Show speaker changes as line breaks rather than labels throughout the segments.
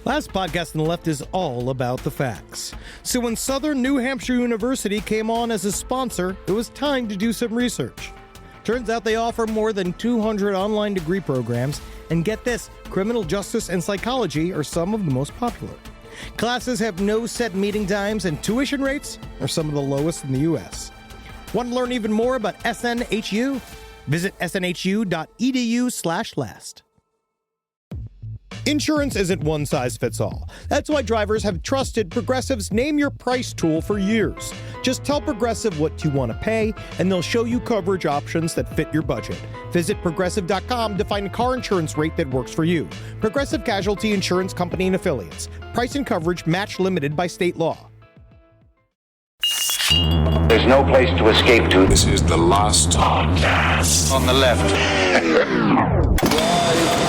Last podcast on the left is all about the facts. So when Southern New Hampshire University came on as a sponsor, it was time to do some research. Turns out they offer more than 200 online degree programs, and get this, criminal justice and psychology are some of the most popular. Classes have no set meeting times, and tuition rates are some of the lowest in the U.S. Want to learn even more about SNHU? Visit snhu.edu/last. Insurance isn't one size fits all. That's why drivers have trusted Progressive's Name Your Price tool for years. Just tell Progressive what you want to pay, and they'll show you coverage options that fit your budget. Visit Progressive.com to find a car insurance rate that works for you. Progressive Casualty Insurance Company and Affiliates. Price and coverage match limited by state law.
There's no place to escape to.
This is the last podcast.
On the left.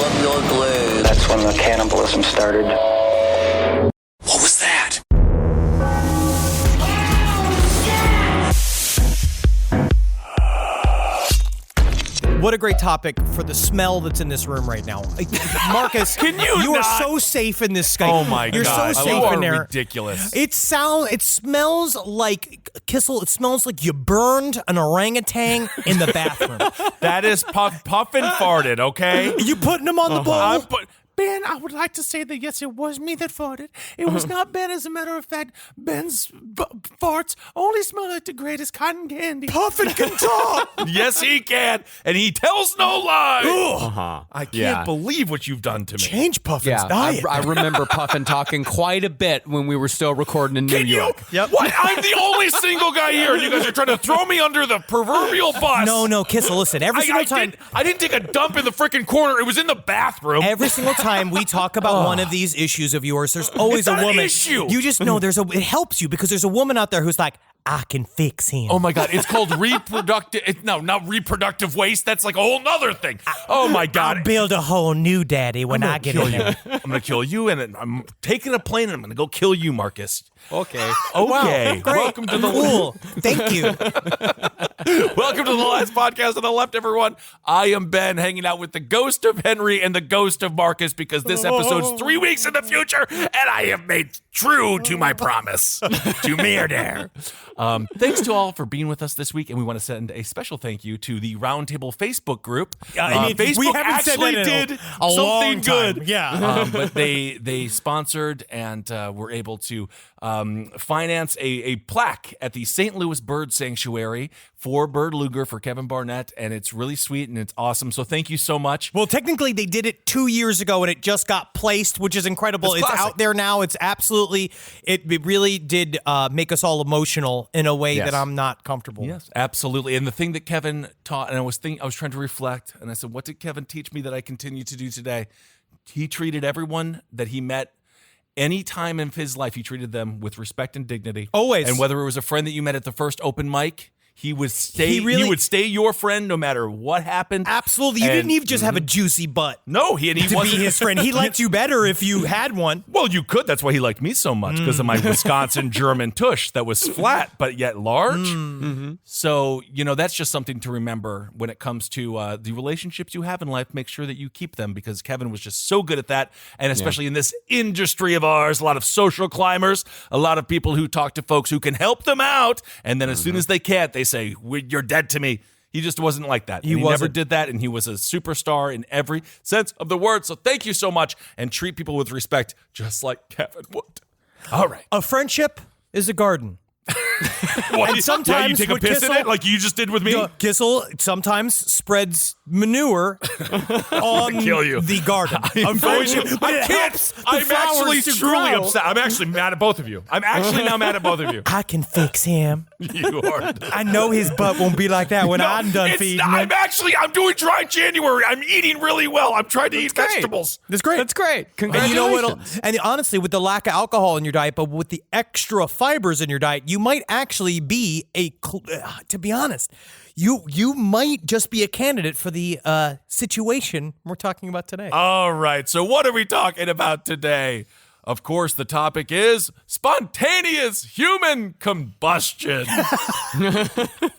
From your grave.
That's when the cannibalism started.
What was that?
What a great topic for the smell that's in this room right now. Marcus, you are so safe in this Skype.
Oh my
You're
God.
so safe in there.
Ridiculous.
It smells like Kissel. It smells like you burned an orangutan in the bathroom.
That is puff and farted, okay?
You putting them on the bowl?
Ben, I would like to say that, yes, it was me that farted. It was not Ben. As a matter of fact, Ben's farts only smell like the greatest cotton candy.
Puffin can talk.
Yes, he can. And he tells no lies. I can't
Yeah.
believe what you've done to me.
Change Puffin's
Yeah,
diet.
I remember Puffin talking quite a bit when we were still recording in New York.
What? I'm the only single guy here, and you guys are trying to throw me under the proverbial bus.
No, Kissel, listen. Every single time.
I didn't take a dump in the freaking corner. It was in the bathroom.
Every single time we talk about one of these issues of yours, there's always
It's not
a woman.
an issue.
You just know it helps you because there's a woman out there who's like, I can fix him.
Oh my God, it's called reproductive. No, not reproductive waste. That's like a whole nother thing. Oh my God.
I'll build a whole new daddy when I get in there.
I'm going to kill you, and then I'm taking a plane, and I'm going to go kill you, Marcus.
Okay.
Okay.
Great.
Welcome to the
Cool. Thank you.
Welcome to the last podcast on the left, everyone. I am Ben, hanging out with the ghost of Henry and the ghost of Marcus, because this episode's 3 weeks in the future, and I have made true to my promise to murder. Thanks to all for being with us this week, and we want to send a special thank you to the Roundtable Facebook group. Facebook
we haven't said
actually
that in
did
a long
something
time.
good.
Yeah.
But they sponsored and were able to finance a plaque at the St. Louis Bird Sanctuary for Bird Luger for Kevin Barnett, and it's really sweet and it's awesome. So thank you so much.
Well, technically, they did it 2 years ago, and it just got placed, which is incredible. It's out there now. It's absolutely, it really did make us all emotional in a way that I'm not comfortable with.
Yes, absolutely. And the thing that Kevin taught, and I was trying to reflect, and I said, what did Kevin teach me that I continue to do today? He treated everyone that he met any time in his life, he treated them with respect and dignity.
Always.
And whether it was a friend that you met at the first open mic, he would stay.
He really-
would stay your friend no matter what happened.
Absolutely. You didn't even just have a juicy butt.
No, he
to
wasn't
be his friend. He liked you better if you had one.
Well, you could. That's why he liked me so much, because of my Wisconsin German tush that was flat but yet large. So, that's just something to remember when it comes to the relationships you have in life. Make sure that you keep them, because Kevin was just so good at that. And especially in this industry of ours, a lot of social climbers, a lot of people who talk to folks who can help them out. And then as soon as they can't, they say, you're dead to me. He just wasn't like that. He never did that, and he was a superstar in every sense of the word. So thank you so much, and treat people with respect, just like Kevin would. All right.
A friendship is a garden.
And
sometimes
you take a
with
piss in
Kissel-
it like you just did with me?
Kissel sometimes spreads manure on
kill you.
the garden.
I'm actually truly upset. I'm actually mad at both of you. I'm actually now mad at both of you.
I can fix him.
You are.
I know his butt won't be like that when I'm done feeding him.
I'm doing dry January. I'm eating really well. I'm trying to eat vegetables.
That's great.
That's great.
And you know
Congratulations.
what? And honestly, with the lack of alcohol in your diet, but with the extra fibers in your diet, you might actually be to be honest, you might just be a candidate for the situation we're talking about today.
All right. So what are we talking about today? Of course, the topic is spontaneous human combustion.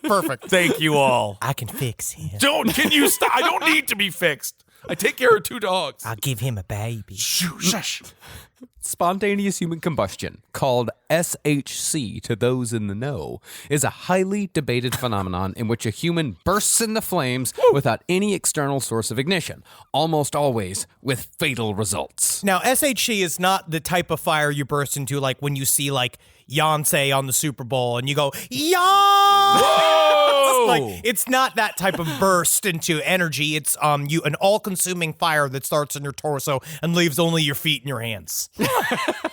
Perfect.
Thank you all.
I can fix him.
Can you stop? I don't need to be fixed. I take care of 2 dogs.
I'll give him a baby.
Shush.
Spontaneous human combustion, called SHC to those in the know, is a highly debated phenomenon in which a human bursts into flames without any external source of ignition, almost always with fatal results.
Now, SHC is not the type of fire you burst into like when you see like Beyonce on the Super Bowl and you go, Whoa! Like, it's not that type of burst into energy. It's an all-consuming fire that starts in your torso and leaves only your feet and your hands.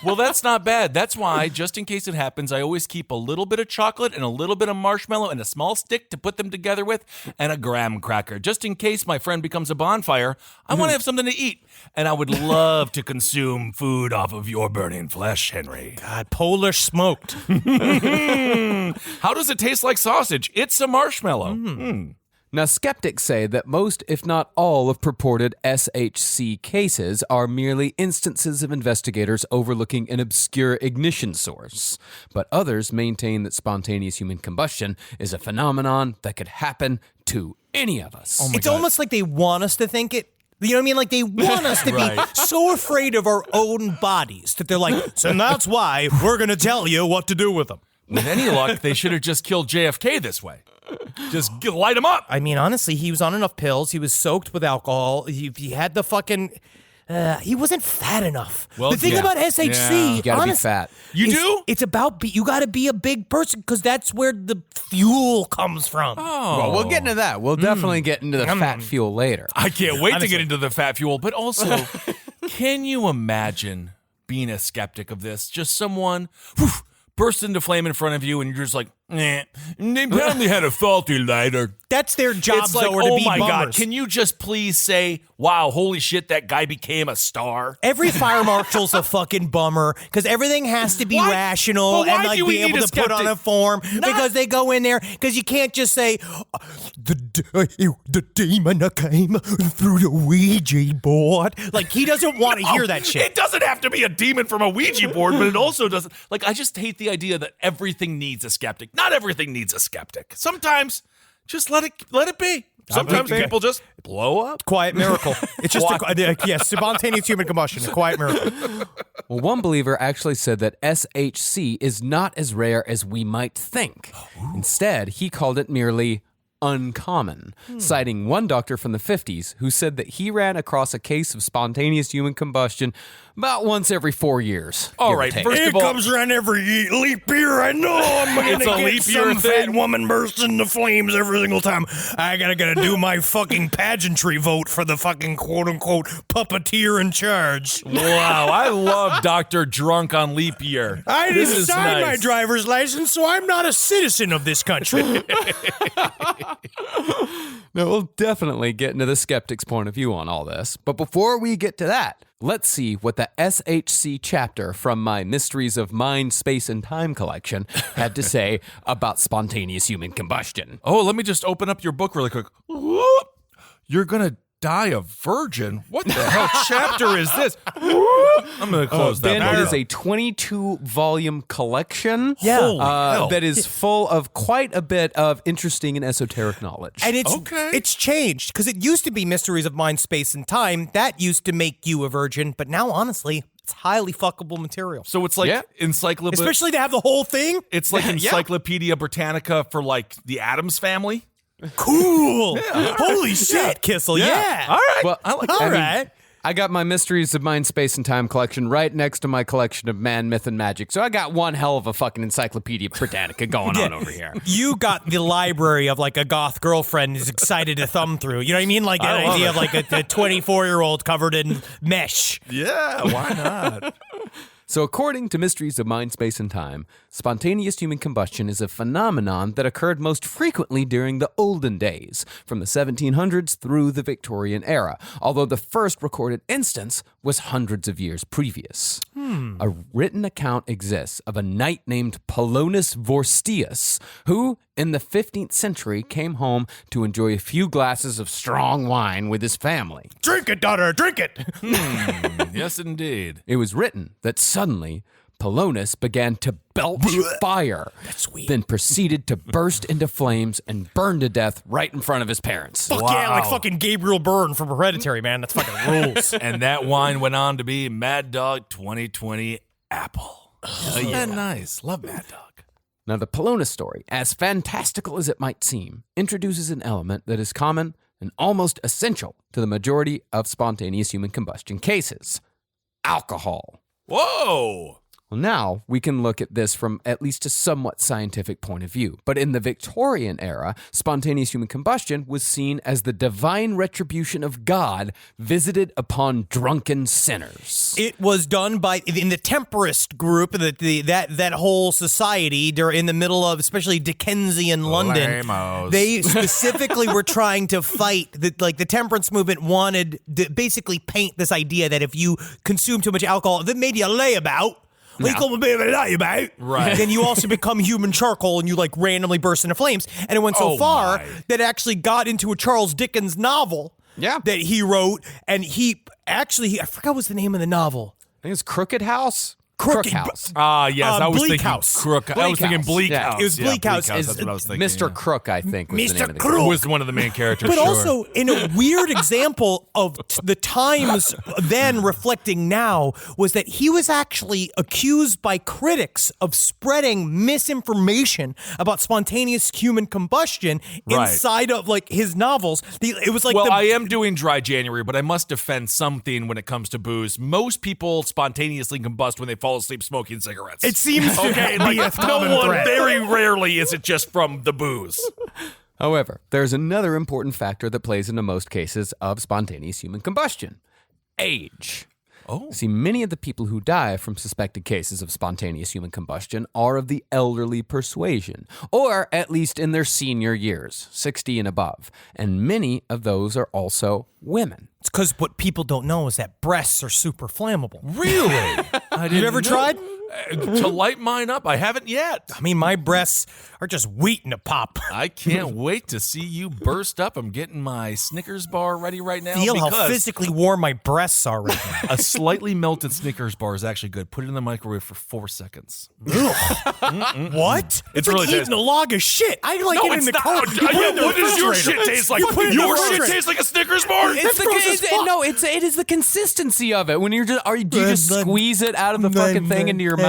Well, that's not bad. That's why, just in case it happens, I always keep a little bit of chocolate and a little bit of marshmallow and a small stick to put them together with and a graham cracker. Just in case my friend becomes a bonfire, I want to have something to eat. And I would love to consume food off of your burning flesh, Henry.
God, Polish smoked.
How does it taste like sausage? It's a marshmallow.
Now, skeptics say that most, if not all, of purported SHC cases are merely instances of investigators overlooking an obscure ignition source. But others maintain that spontaneous human combustion is a phenomenon that could happen to any of us.
It's almost like they want us to think it. You know what I mean? Like they want us to be so afraid of our own bodies that they're like, so that's why we're going to tell you what to do with them.
With any luck, they should have just killed JFK this way. Just light him up.
I mean, honestly, he was on enough pills. He was soaked with alcohol. He had the fucking... he wasn't fat enough.
Well,
the thing about SHC,
You gotta be fat.
You do?
It's about you got to be a big person because that's where the fuel comes from.
Well, we'll get into that. We'll definitely get into the fat fuel later.
I can't wait to get into the fat fuel. But also, can you imagine being a skeptic of this? Just someone bursts into flame in front of you and you're just like, they probably had a faulty lighter.
That's their job,
It's like,
though, to
oh
be
my God,
bummers.
can you just please say, wow, holy shit, that guy became a star?
Every fire marshal's a fucking bummer because everying has to be
Why?
rational
Well, why
and like
do we
be able
need a
to put on
skeptic?
a form because they go in there because you can't just say the demon came through the Ouija board. Like he doesn't want to hear that shit.
It doesn't have to be a demon from a Ouija board, but it also doesn't. Like, I just hate the idea that everything needs a skeptic. Not everything needs a skeptic. Sometimes, just let it be. Sometimes people just blow up.
Quiet miracle. It's just spontaneous human combustion. A quiet miracle.
Well, one believer actually said that SHC is not as rare as we might think. Instead, he called it merely uncommon, citing one doctor from the 50s who said that he ran across a case of spontaneous human combustion about once every 4 years.
All
give or
right,
take.
first of all,
comes around every leap year. I know I'm gonna
It's a
get
leap year
some fat
thing.
woman burst into flames every single time. I gotta do my fucking pageantry vote for the fucking quote unquote puppeteer in charge.
wow, I love Dr. Drunk on leap year.
I
This
didn't
is
sign my
nice.
driver's license, so I'm not a citizen of this country.
No, we'll definitely get into the skeptic's point of view on all this. But before we get to that, let's see what the SHC chapter from my Mysteries of Mind, Space, and Time collection had to say about spontaneous human combustion.
Oh, let me just open up your book really quick. Whoop. You're gonna die a virgin? What the hell chapter is this? Whoop. I'm gonna close that
Ben,
book.
it is a 22-volume collection
Holy hell.
that is full of quite a bit of interesting and esoteric knowledge.
And
Okay.
it's changed because it used to be Mysteries of Mind, Space, and Time. That used to make you a virgin, but now, honestly, it's highly fuckable material.
So it's like encyclopedia.
Especially to have the whole thing.
It's like Encyclopedia Britannica for like the Addams family.
Cool. Holy shit, Kissel. Yeah.
All right.
Well,
I like
All
that.
right.
I got my Mysteries of Mind, Space, and Time collection right next to my collection of Man, Myth, and Magic. So I got one hell of a fucking Encyclopedia Britannica going on over here.
You got the library of like a goth girlfriend who's excited to thumb through. You know what I mean? Like an idea of like a 24-year-old covered in mesh.
Yeah, why not?
So according to Mysteries of Mind, Space, and Time, spontaneous human combustion is a phenomenon that occurred most frequently during the olden days, from the 1700s through the Victorian era, although the first recorded instance was hundreds of years previous. A written account exists of a knight named Polonius Vorstius, who, in the 15th century, came home to enjoy a few glasses of strong wine with his family.
Drink it, daughter, drink it.
Yes, indeed.
It was written that suddenly, Polonus began to belch fire, then proceeded to burst into flames and burn to death right in front of his parents.
Fuck yeah, like fucking Gabriel Byrne from Hereditary, man. That's fucking rules.
And that wine went on to be Mad Dog 2020 Apple. Isn't that nice? Love Mad Dog.
Now, the Polonus story, as fantastical as it might seem, introduces an element that is common and almost essential to the majority of spontaneous human combustion cases: alcohol.
Whoa!
Well, now we can look at this from at least a somewhat scientific point of view. But in the Victorian era, spontaneous human combustion was seen as the divine retribution of God visited upon drunken sinners.
It was done in the temperist group, that whole society in the middle of, especially Dickensian London.
Lamos.
They specifically were trying to fight the temperance movement wanted to basically paint this idea that if you consume too much alcohol, that made you lay about. We call a bit of a layabout.
Right.
Then you also become human charcoal and you like randomly burst into flames. And it went so far that it actually got into a Charles Dickens novel that he wrote. And I forgot what's the name of the novel.
I think it's Crooked House?
Crooked
House.
Yes, I was
Bleak
thinking
House.
Crook. I was thinking Bleak
Yeah.
House.
It was Bleak House.
That's what I was thinking.
Mr. Crook, I think, was the name of the
Crook.
character.
was one of the main characters.
But
sure.
also, in a weird example of the times then reflecting now, was that he was actually accused by critics of spreading misinformation about spontaneous human combustion inside of like his novels. It was like
I am doing Dry January, but I must defend something when it comes to booze. Most people spontaneously combust when they fall asleep smoking cigarettes.
It seems
okay,
to be a
like
common
no one.
thread.
Very rarely is it just from the booze.
However, there's another important factor that plays into most cases of spontaneous human combustion: age. See, many of the people who die from suspected cases of spontaneous human combustion are of the elderly persuasion, or at least in their senior years, 60 and above. And many of those are also women.
It's because what people don't know is that breasts are super flammable.
Really? I didn't
You ever
know.
tried?
To light mine up? I haven't yet.
I mean, my breasts are just waiting to pop.
I can't wait to see you burst up. I'm getting my Snickers bar ready right now.
Feel how
because
physically warm my breasts are right now.
a slightly melted Snickers bar is actually good. Put it in the microwave for 4 seconds.
What?
It's
like
really
eating
tasty.
a log of shit. I like it in the cold.
What does your shit taste like?
You put it in the
Your shit
refrigerator.
tastes like a Snickers bar?
It is the consistency of it. When you're just, do you just squeeze it out of the fucking thing into your mouth?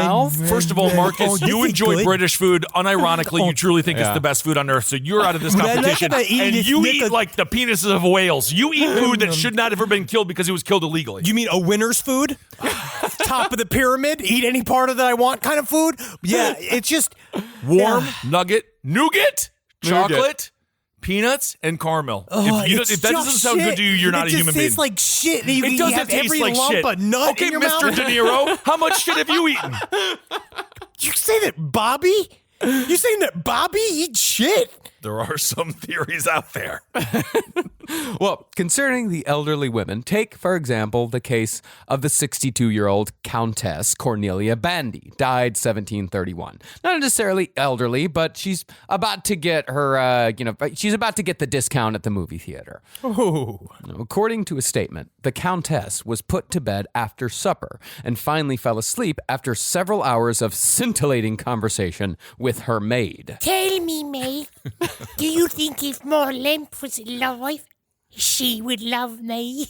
First of all, Marcus,
Oh,
you
this is
enjoy
good.
British food. Unironically, you truly think it's the best food on earth, so you're out of this
What I like
competition.
about eating
And
this
you
Snickers-
eat like the penises of whales. You eat food that should not have ever been killed because it was killed illegally.
You mean a winner's food? Top of the pyramid? Eat any part of that I want kind of food? Yeah, it's just
Warm nugget, nougat, chocolate, peanuts, and caramel. If that doesn't sound good to you, you're not a human being.
It tastes like shit. You,
It
you
doesn't
have
taste
every
like
lump
shit.
of nut
Okay,
in your
Mr.
mouth.
De Niro, how much shit have you eaten?
You say that Bobby? You saying that Bobby eats shit?
There are some theories out there.
Well, concerning the elderly women, take, for example, the case of the 62-year-old Countess Cornelia Bandy, died 1731. Not necessarily elderly, but she's about to get her, she's about to get the discount at the movie theater.
Oh.
According to a statement, the Countess was put to bed after supper and finally fell asleep after several hours of scintillating conversation with her maid.
Tell me, mate, do you think if my lamp was alive, she would love me?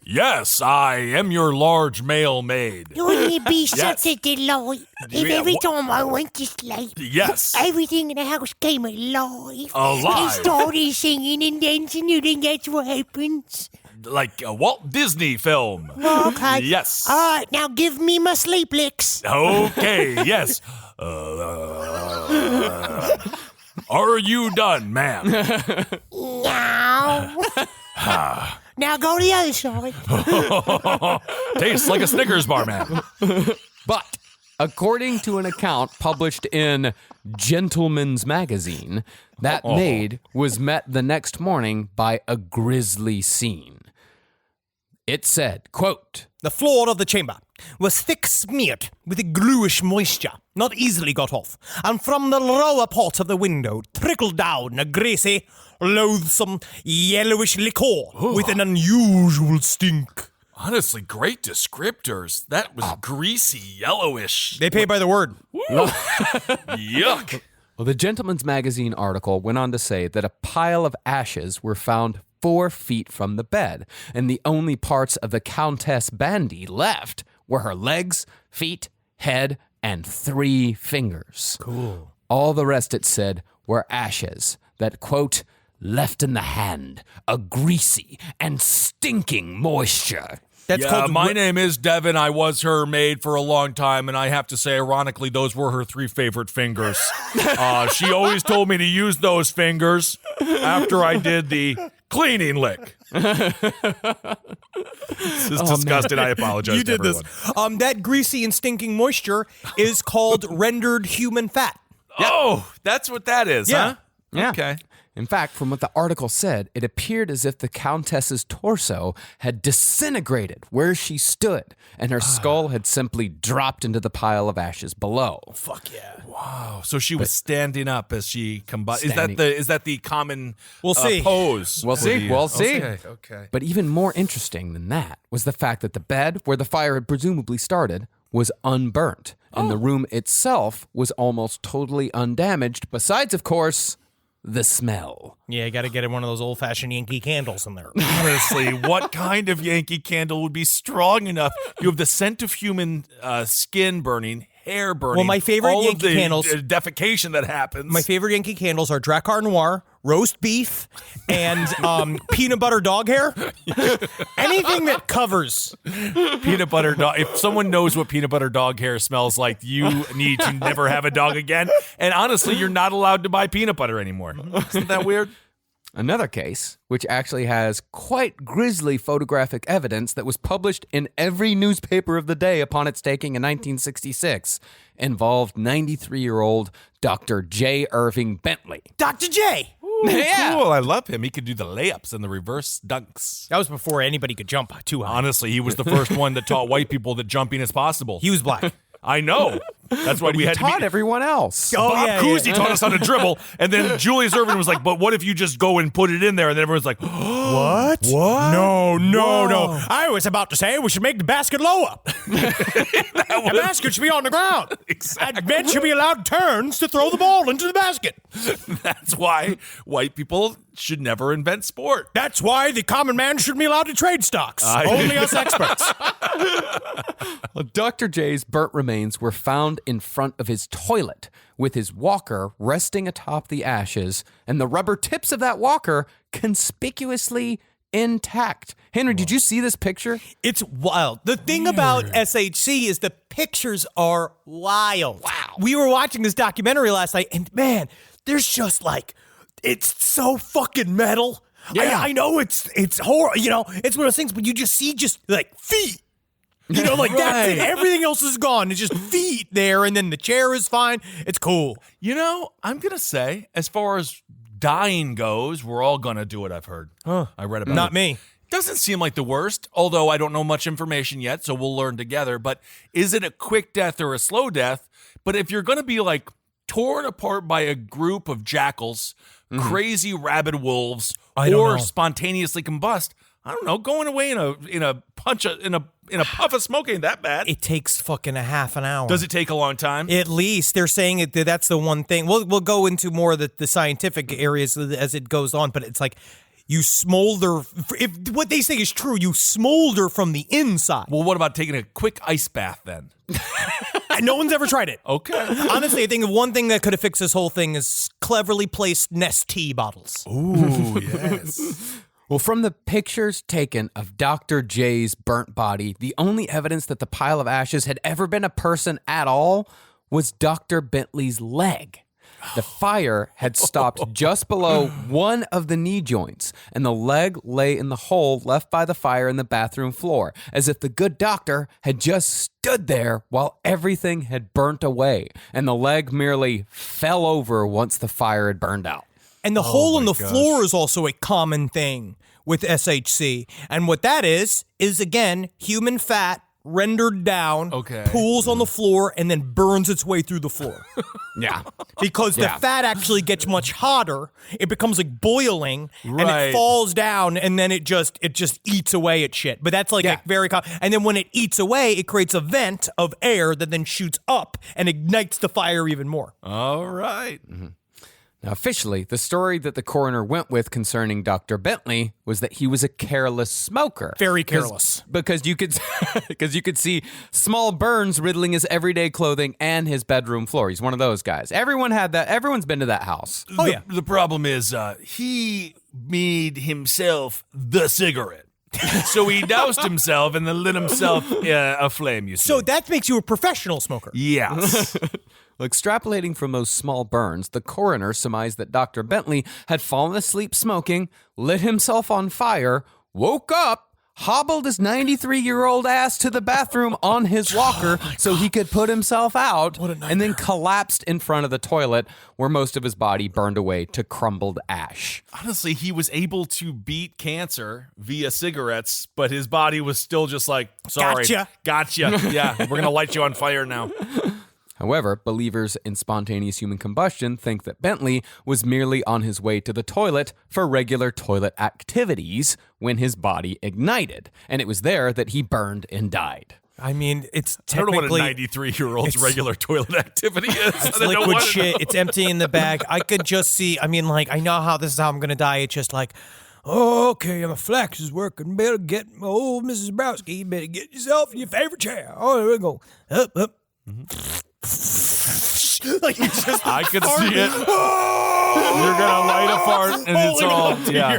Yes, I am your large male maid.
Wouldn't it be
Yes.
such a delight if
Yeah,
every
wha-
time I went to sleep,
Yes.
everything in the house came alive?
Alive.
They started singing and dancing. You think that's what happens?
Like a Walt Disney film.
Okay.
Yes.
All right, now give me my sleep licks.
Okay, yes. Are you done, ma'am?
Now. Now go to the other side.
Tastes like a Snickers bar, ma'am.
But according to an account published in Gentleman's Magazine, that maid was met the next morning by a grisly scene. It said, quote,
The floor of the chamber was thick smeared with a gluish moisture, not easily got off, and from the lower part of the window trickled down a greasy, loathsome, yellowish liquor with an unusual stink.
Honestly, great descriptors. That was greasy, yellowish.
They pay by the word.
Yuck.
Well, the Gentleman's Magazine article went on to say that a pile of ashes were found 4 feet from the bed, and the only parts of the Countess Bandy left were her legs, feet, head, and 3 fingers.
Cool.
All the rest, it said, were ashes that, quote, left in the hand a greasy and stinking moisture.
That's
yeah,
called
my name is Devin. I was her maid for a long time, and I have to say, ironically, those were her 3 favorite fingers. She always told me to use those fingers after I did the cleaning lick. This is disgusting. I apologize.
You did this. That greasy and stinking moisture is called rendered human fat.
Oh, that's what that is,
Yeah.
huh?
Yeah.
Okay.
In fact, from what the article said, it appeared as if the Countess's torso had disintegrated where she stood, and her skull had simply dropped into the pile of ashes below.
Fuck yeah.
Wow. So she was standing up as she combusted.
Standing.
Is that the common
We'll see.
pose?
We'll see. We'll see.
Okay.
But even more interesting than that was the fact that the bed where the fire had presumably started was unburnt, and the room itself was almost totally undamaged, besides, of course, the smell.
Yeah, you got to get one of those old-fashioned Yankee candles in there.
Honestly, what kind of Yankee candle would be strong enough? You have the scent of human skin burning, hair burning.
Well, my favorite
all
Yankee
of the
candles-
defecation that happens.
My favorite Yankee candles are Drakkar Noir, roast beef, and peanut butter dog hair. Anything that covers.
peanut butter dog. If someone knows what peanut butter dog hair smells like, you need to never have a dog again. And honestly, you're not allowed to buy peanut butter anymore. Isn't that weird?
Another case, which actually has quite grisly photographic evidence that was published in every newspaper of the day upon its taking in 1966, involved 93-year-old Dr. J. Irving Bentley.
Dr. J.
Yeah.
Cool. I love him. He could do the layups and the reverse dunks.
That was before anybody could jump too high.
Honestly, he was the first one that taught white people that jumping is possible.
He was black.
I know. That's why we had to
Taught
be.
everyone else.
Oh,
Bob
yeah,
Cousy
yeah.
taught us how to dribble, and then Julius Irvin was like, "But what if you just go and put it in there?" And then everyone's like,
What? No. I was about to say we should make the basket lower. The basket should be on the ground.
Exactly.
And men should be allowed turns to throw the ball into the basket.
That's why white people should never invent sport.
That's why the common man shouldn't be allowed to trade stocks. Only us experts.
Well, Dr. J's burnt remains were found in front of his toilet, with his walker resting atop the ashes, and the rubber tips of that walker conspicuously intact. Henry, did you see this picture?
It's wild. The thing about SHC is the pictures are wild. Wow. We were watching this documentary last night, and man, there's just like, it's so fucking metal.
Yeah.
I know it's horror. You know, it's one of those things, but you just see like feet. You know, like that's it. Everything else is gone. It's just feet there, and then the chair is fine. It's cool.
You know, I'm going to say, as far as dying goes, we're all going to do it, I've heard. I read about it.
Not me.
Doesn't seem like the worst, although I don't know much information yet, so we'll learn together. But is it a quick death or a slow death? But if you're going to be like torn apart by a group of jackals, crazy rabid wolves,
I don't
or
know.
spontaneously combust, I don't know, going away in a puff of smoke ain't that bad.
It takes fucking a half an hour.
Does it take a long time?
At least they're saying that's the one thing. We'll go into more of the scientific areas as it goes on, but it's like you smolder. If what they say is true, you smolder from the inside.
Well, what about taking a quick ice bath then?
No one's ever tried it.
Okay.
Honestly, I think one thing that could have fixed this whole thing is cleverly placed Nestea bottles.
Ooh, yes.
Well, from the pictures taken of Dr. J's burnt body, the only evidence that the pile of ashes had ever been a person at all was Dr. Bentley's leg. The fire had stopped just below one of the knee joints, and the leg lay in the hole left by the fire in the bathroom floor, as if the good doctor had just stood there while everything had burnt away, and the leg merely fell over once the fire had burned out.
And the hole in the floor is also a common thing with SHC. And what that is again, human fat rendered down,
Okay.
pools on the floor, and then burns its way through the floor.
Yeah.
Because the fat actually gets much hotter, it becomes like boiling, and
Right.
it falls down, and then it just eats away at shit. But that's like a very and then when it eats away, it creates a vent of air that then shoots up and ignites the fire even more.
All right.
Now, officially, the story that the coroner went with concerning Dr. Bentley was that he was a careless smoker.
Very careless.
Because you could see small burns riddling his everyday clothing and his bedroom floor. He's one of those guys. Everyone had that. Everyone's been to that house.
Oh, yeah.
The problem is he made himself the cigarette. So he doused himself and then lit himself aflame, you see.
So that makes you a professional smoker.
Yes.
Extrapolating from those small burns, the coroner surmised that Dr. Bentley had fallen asleep smoking, lit himself on fire, woke up, hobbled his 93-year-old ass to the bathroom on his walker so he could put himself out, and then collapsed in front of the toilet where most of his body burned away to crumbled ash.
Honestly, he was able to beat cancer via cigarettes, but his body was still just like, sorry. Gotcha. Yeah, we're going to light you on fire now.
However, believers in spontaneous human combustion think that Bentley was merely on his way to the toilet for regular toilet activities when his body ignited, and it was there that he burned and died.
I mean, it's
I don't know
technically...
what a 93-year-old's regular toilet activity is.
It's liquid shit. It's empty in the bag. I could just see, I mean, like, I know how this is how I'm going to die. It's just like, oh, okay, my flex is working. Better get old Mrs. Browski. You better get yourself in your favorite chair. Oh, there we go. Up, up. Like it's just
I could see it. You're gonna light a fart, and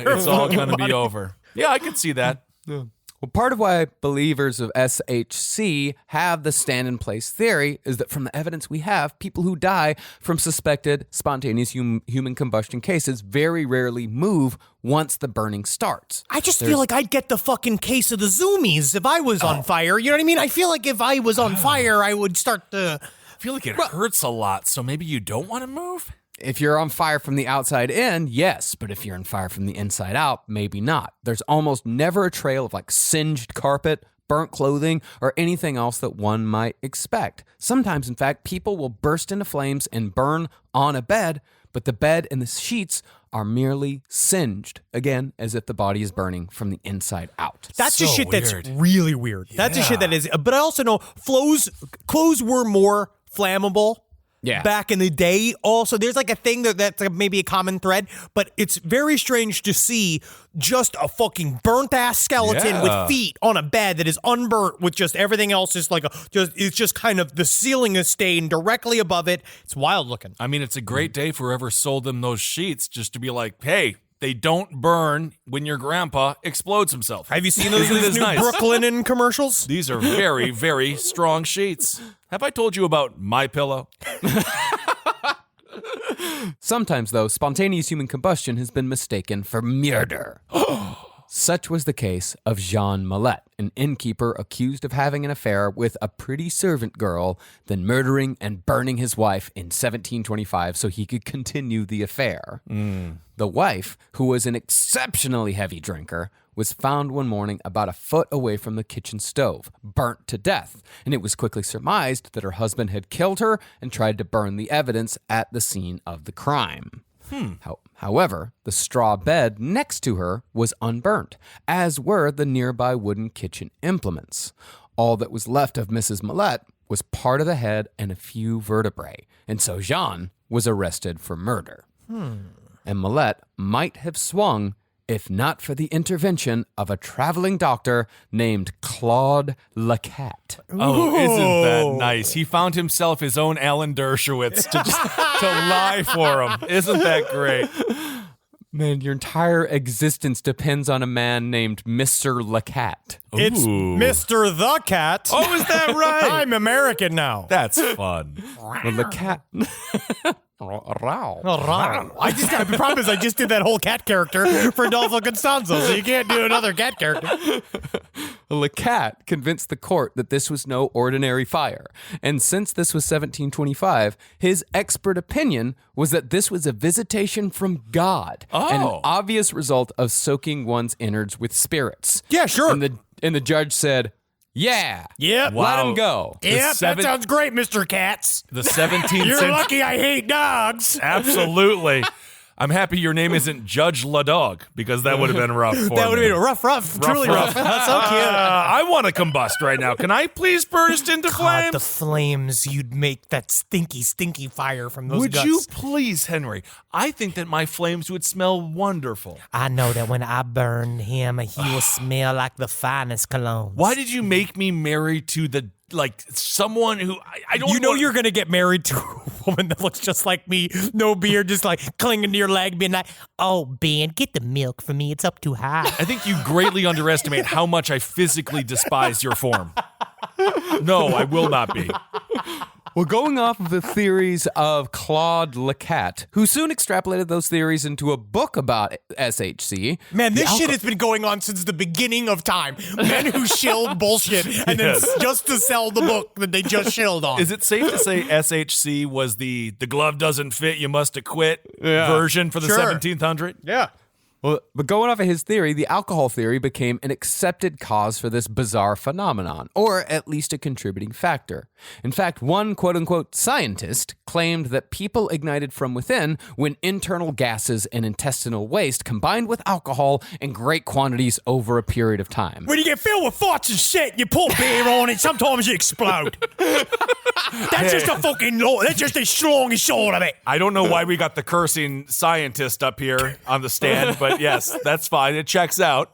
it's all gonna be over. Yeah, I could see that.
Well, part of why believers of SHC have the stand-in-place theory is that from the evidence we have, people who die from suspected spontaneous human combustion cases very rarely move once the burning starts.
I just feel like I'd get the fucking case of the zoomies if I was on fire. You know what I mean? I feel like if I was on fire, I would start to...
I feel like it hurts a lot, so maybe you don't want to move?
If you're on fire from the outside in, yes, but if you're on fire from the inside out, maybe not. There's almost never a trail of like singed carpet, burnt clothing, or anything else that one might expect. Sometimes, in fact, people will burst into flames and burn on a bed, but the bed and the sheets are merely singed, again, as if the body is burning from the inside out.
That's just shit
weird.
that's really weird. That's just shit that is... But I also know clothes were more flammable back in the day. Also, there's like a thing that's like maybe a common thread, but it's very strange to see just a fucking burnt ass skeleton with feet on a bed that is unburnt with just everything else is like it's just kind of the ceiling is stained directly above it. It's wild looking.
I mean, it's a great day for whoever sold them those sheets just to be like, hey, they don't burn when your grandpa explodes himself.
Have you seen those
Isn't this
new
nice?
Brooklyn commercials?
These are very, very strong sheets. Have I told you about my pillow?
Sometimes, though, spontaneous human combustion has been mistaken for murder. Such was the case of Jean Millet, an innkeeper accused of having an affair with a pretty servant girl, then murdering and burning his wife in 1725 so he could continue the affair. The wife, who was an exceptionally heavy drinker, was found one morning about a foot away from the kitchen stove, burnt to death, and it was quickly surmised that her husband had killed her and tried to burn the evidence at the scene of the crime. However, the straw bed next to her was unburnt, as were the nearby wooden kitchen implements. All that was left of Mrs. Millet was part of the head and a few vertebrae, and so Jean was arrested for murder. And Millet might have swung if not for the intervention of a traveling doctor named Claude Lecat.
Oh, isn't that nice? He found himself his own Alan Dershowitz to lie for him. Isn't that great?
Man, your entire existence depends on a man named Mr. Lecat.
It's Mr. the Cat.
Oh, is that right?
I'm American now.
That's fun.
Well, the cat...
I promise I just did that whole cat character for Adolfo Constanzo, so you can't do another cat character.
Lecat convinced the court that this was no ordinary fire, and since this was 1725, his expert opinion was that this was a visitation from God, and an obvious result of soaking one's innards with spirits.
Yeah, sure.
And the judge said, Yeah.
Yep.
Wow.
Let him go.
Yep,
seven-
that sounds great, Mr. Katz.
The 17th
You're
century.
lucky I hate dogs.
Absolutely. I'm happy your name isn't Judge La Dog, because that would have been rough for
That would
me.
have been rough, truly rough. That's so cute.
I want to combust right now. Can I please burst into
God,
flames?
the flames you'd make, that stinky, stinky fire from those
Would
guts.
you please, Henry? I think that my flames would smell wonderful.
I know that when I burn him, he will smell like the finest cologne.
Why did you make me married to someone who I don't
You know
want-
you're going to get married to a woman that looks just like me, no beard, just like clinging to your leg, being like,
Oh, Ben, get the milk for me. It's up too high.
I think you greatly underestimate how much I physically despise your form. No, I will not be.
Well, going off of the theories of Claude Lecat, who soon extrapolated those theories into a book about SHC.
man, this shit has been going on since the beginning of time. Men who shill bullshit and then just to sell the book that they just shilled on.
Is it safe to say SHC was the glove doesn't fit, you must acquit version for the
Sure.
1700?
Yeah.
Well, but going off of his theory, the alcohol theory became an accepted cause for this bizarre phenomenon, or at least a contributing factor. In fact, one quote-unquote scientist claimed that people ignited from within when internal gases and intestinal waste combined with alcohol in great quantities over a period of time.
When you get filled with farts and shit, you pour beer on it, sometimes you explode. That's just a fucking law. That's just the long and short of it.
I don't know why we got the cursing scientist up here on the stand, but yes, that's fine. It checks out.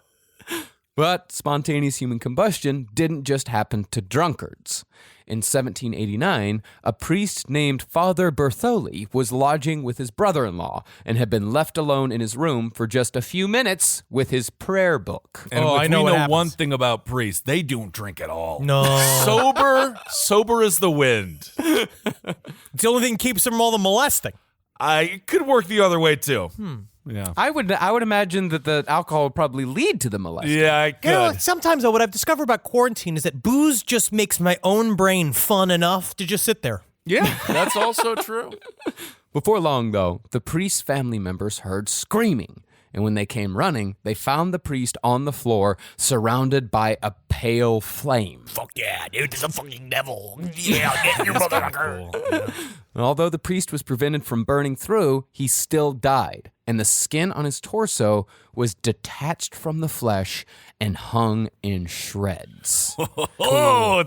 But spontaneous human combustion didn't just happen to drunkards. In 1789, a priest named Father Bertholi was lodging with his brother-in-law and had been left alone in his room for just a few minutes with his prayer book.
And
Oh,
if
I know
we
what
know
happens.
one thing about priests, they don't drink at all.
No.
Sober as the wind.
It's the only thing that keeps them from all the molesting.
It could work the other way too. Yeah.
I would imagine that the alcohol would probably lead to the molesting.
Yeah, I could.
You know, sometimes what I've discovered about quarantine is that booze just makes my own brain fun enough to just sit there.
Yeah, that's also true.
Before long, though, the priest's family members heard screaming. And when they came running, they found the priest on the floor, surrounded by a pale flame.
Fuck yeah, dude, there's a fucking devil. Yeah, get your motherfucker.
And although the priest was prevented from burning through, he still died. And the skin on his torso was detached from the flesh and hung in shreds.
Oh,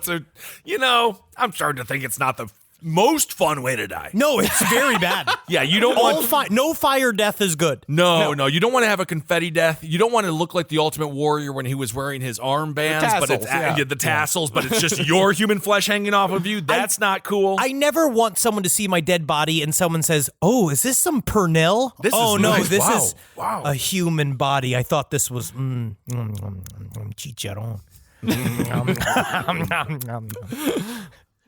I'm starting to think it's not the most fun way to die.
No, it's very bad.
Yeah, you don't want...
No fire death is good.
No, you don't want to have a confetti death. You don't want to look like the Ultimate Warrior when he was wearing his armbands, but it's
tassels,
the tassels, but it's just your human flesh hanging off of you. That's not cool.
I never want someone to see my dead body and someone says, "Oh, is this some Pernell?"
This
oh
is
no,
nice.
this
Wow.
is
Wow.
a human body. I thought this was chicharron.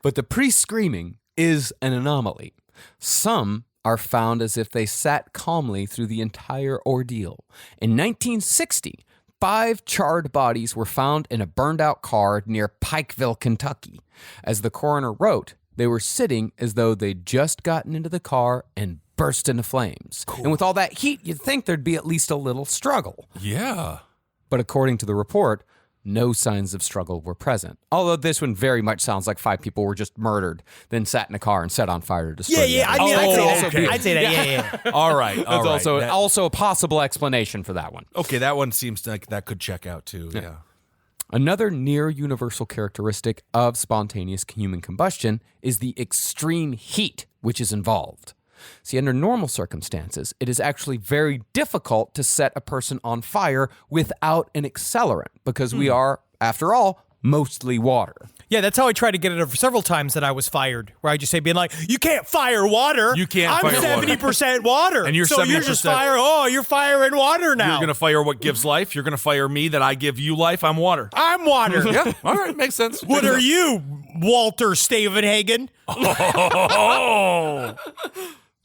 But the priest screaming is an anomaly. Some are found as if they sat calmly through the entire ordeal. In 1960, 5 charred bodies were found in a burned-out car near Pikeville, Kentucky. As the coroner wrote, they were sitting as though they'd just gotten into the car and burst into flames. And with all that heat, you'd think there'd be at least a little struggle.
Yeah.
But according to the report, no signs of struggle were present. Although this one very much sounds like 5 people were just murdered, then sat in a car and set on fire to destroy
Yeah.
the
I mean,
evidence.
I'd say
okay.
that. I'd say that. Yeah.
All right.
That's also a possible explanation for that one.
Okay, that one seems like that could check out too. Yeah.
Another near universal characteristic of spontaneous human combustion is the extreme heat which is involved. See, under normal circumstances, it is actually very difficult to set a person on fire without an accelerant because we are, after all, mostly water.
Yeah, that's how I tried to get it several times that I was fired, where I just say, being like, "You can't fire water.
You can't
I'm
fire water.
70% water.
And you're
so you're just
70%.
fire. Oh, you're firing water now.
You're going to fire what gives life. You're going to fire me that I give you life. I'm water.
I'm water.
Yeah. All right. Makes sense.
What are you, Walter Stavenhagen?
Oh.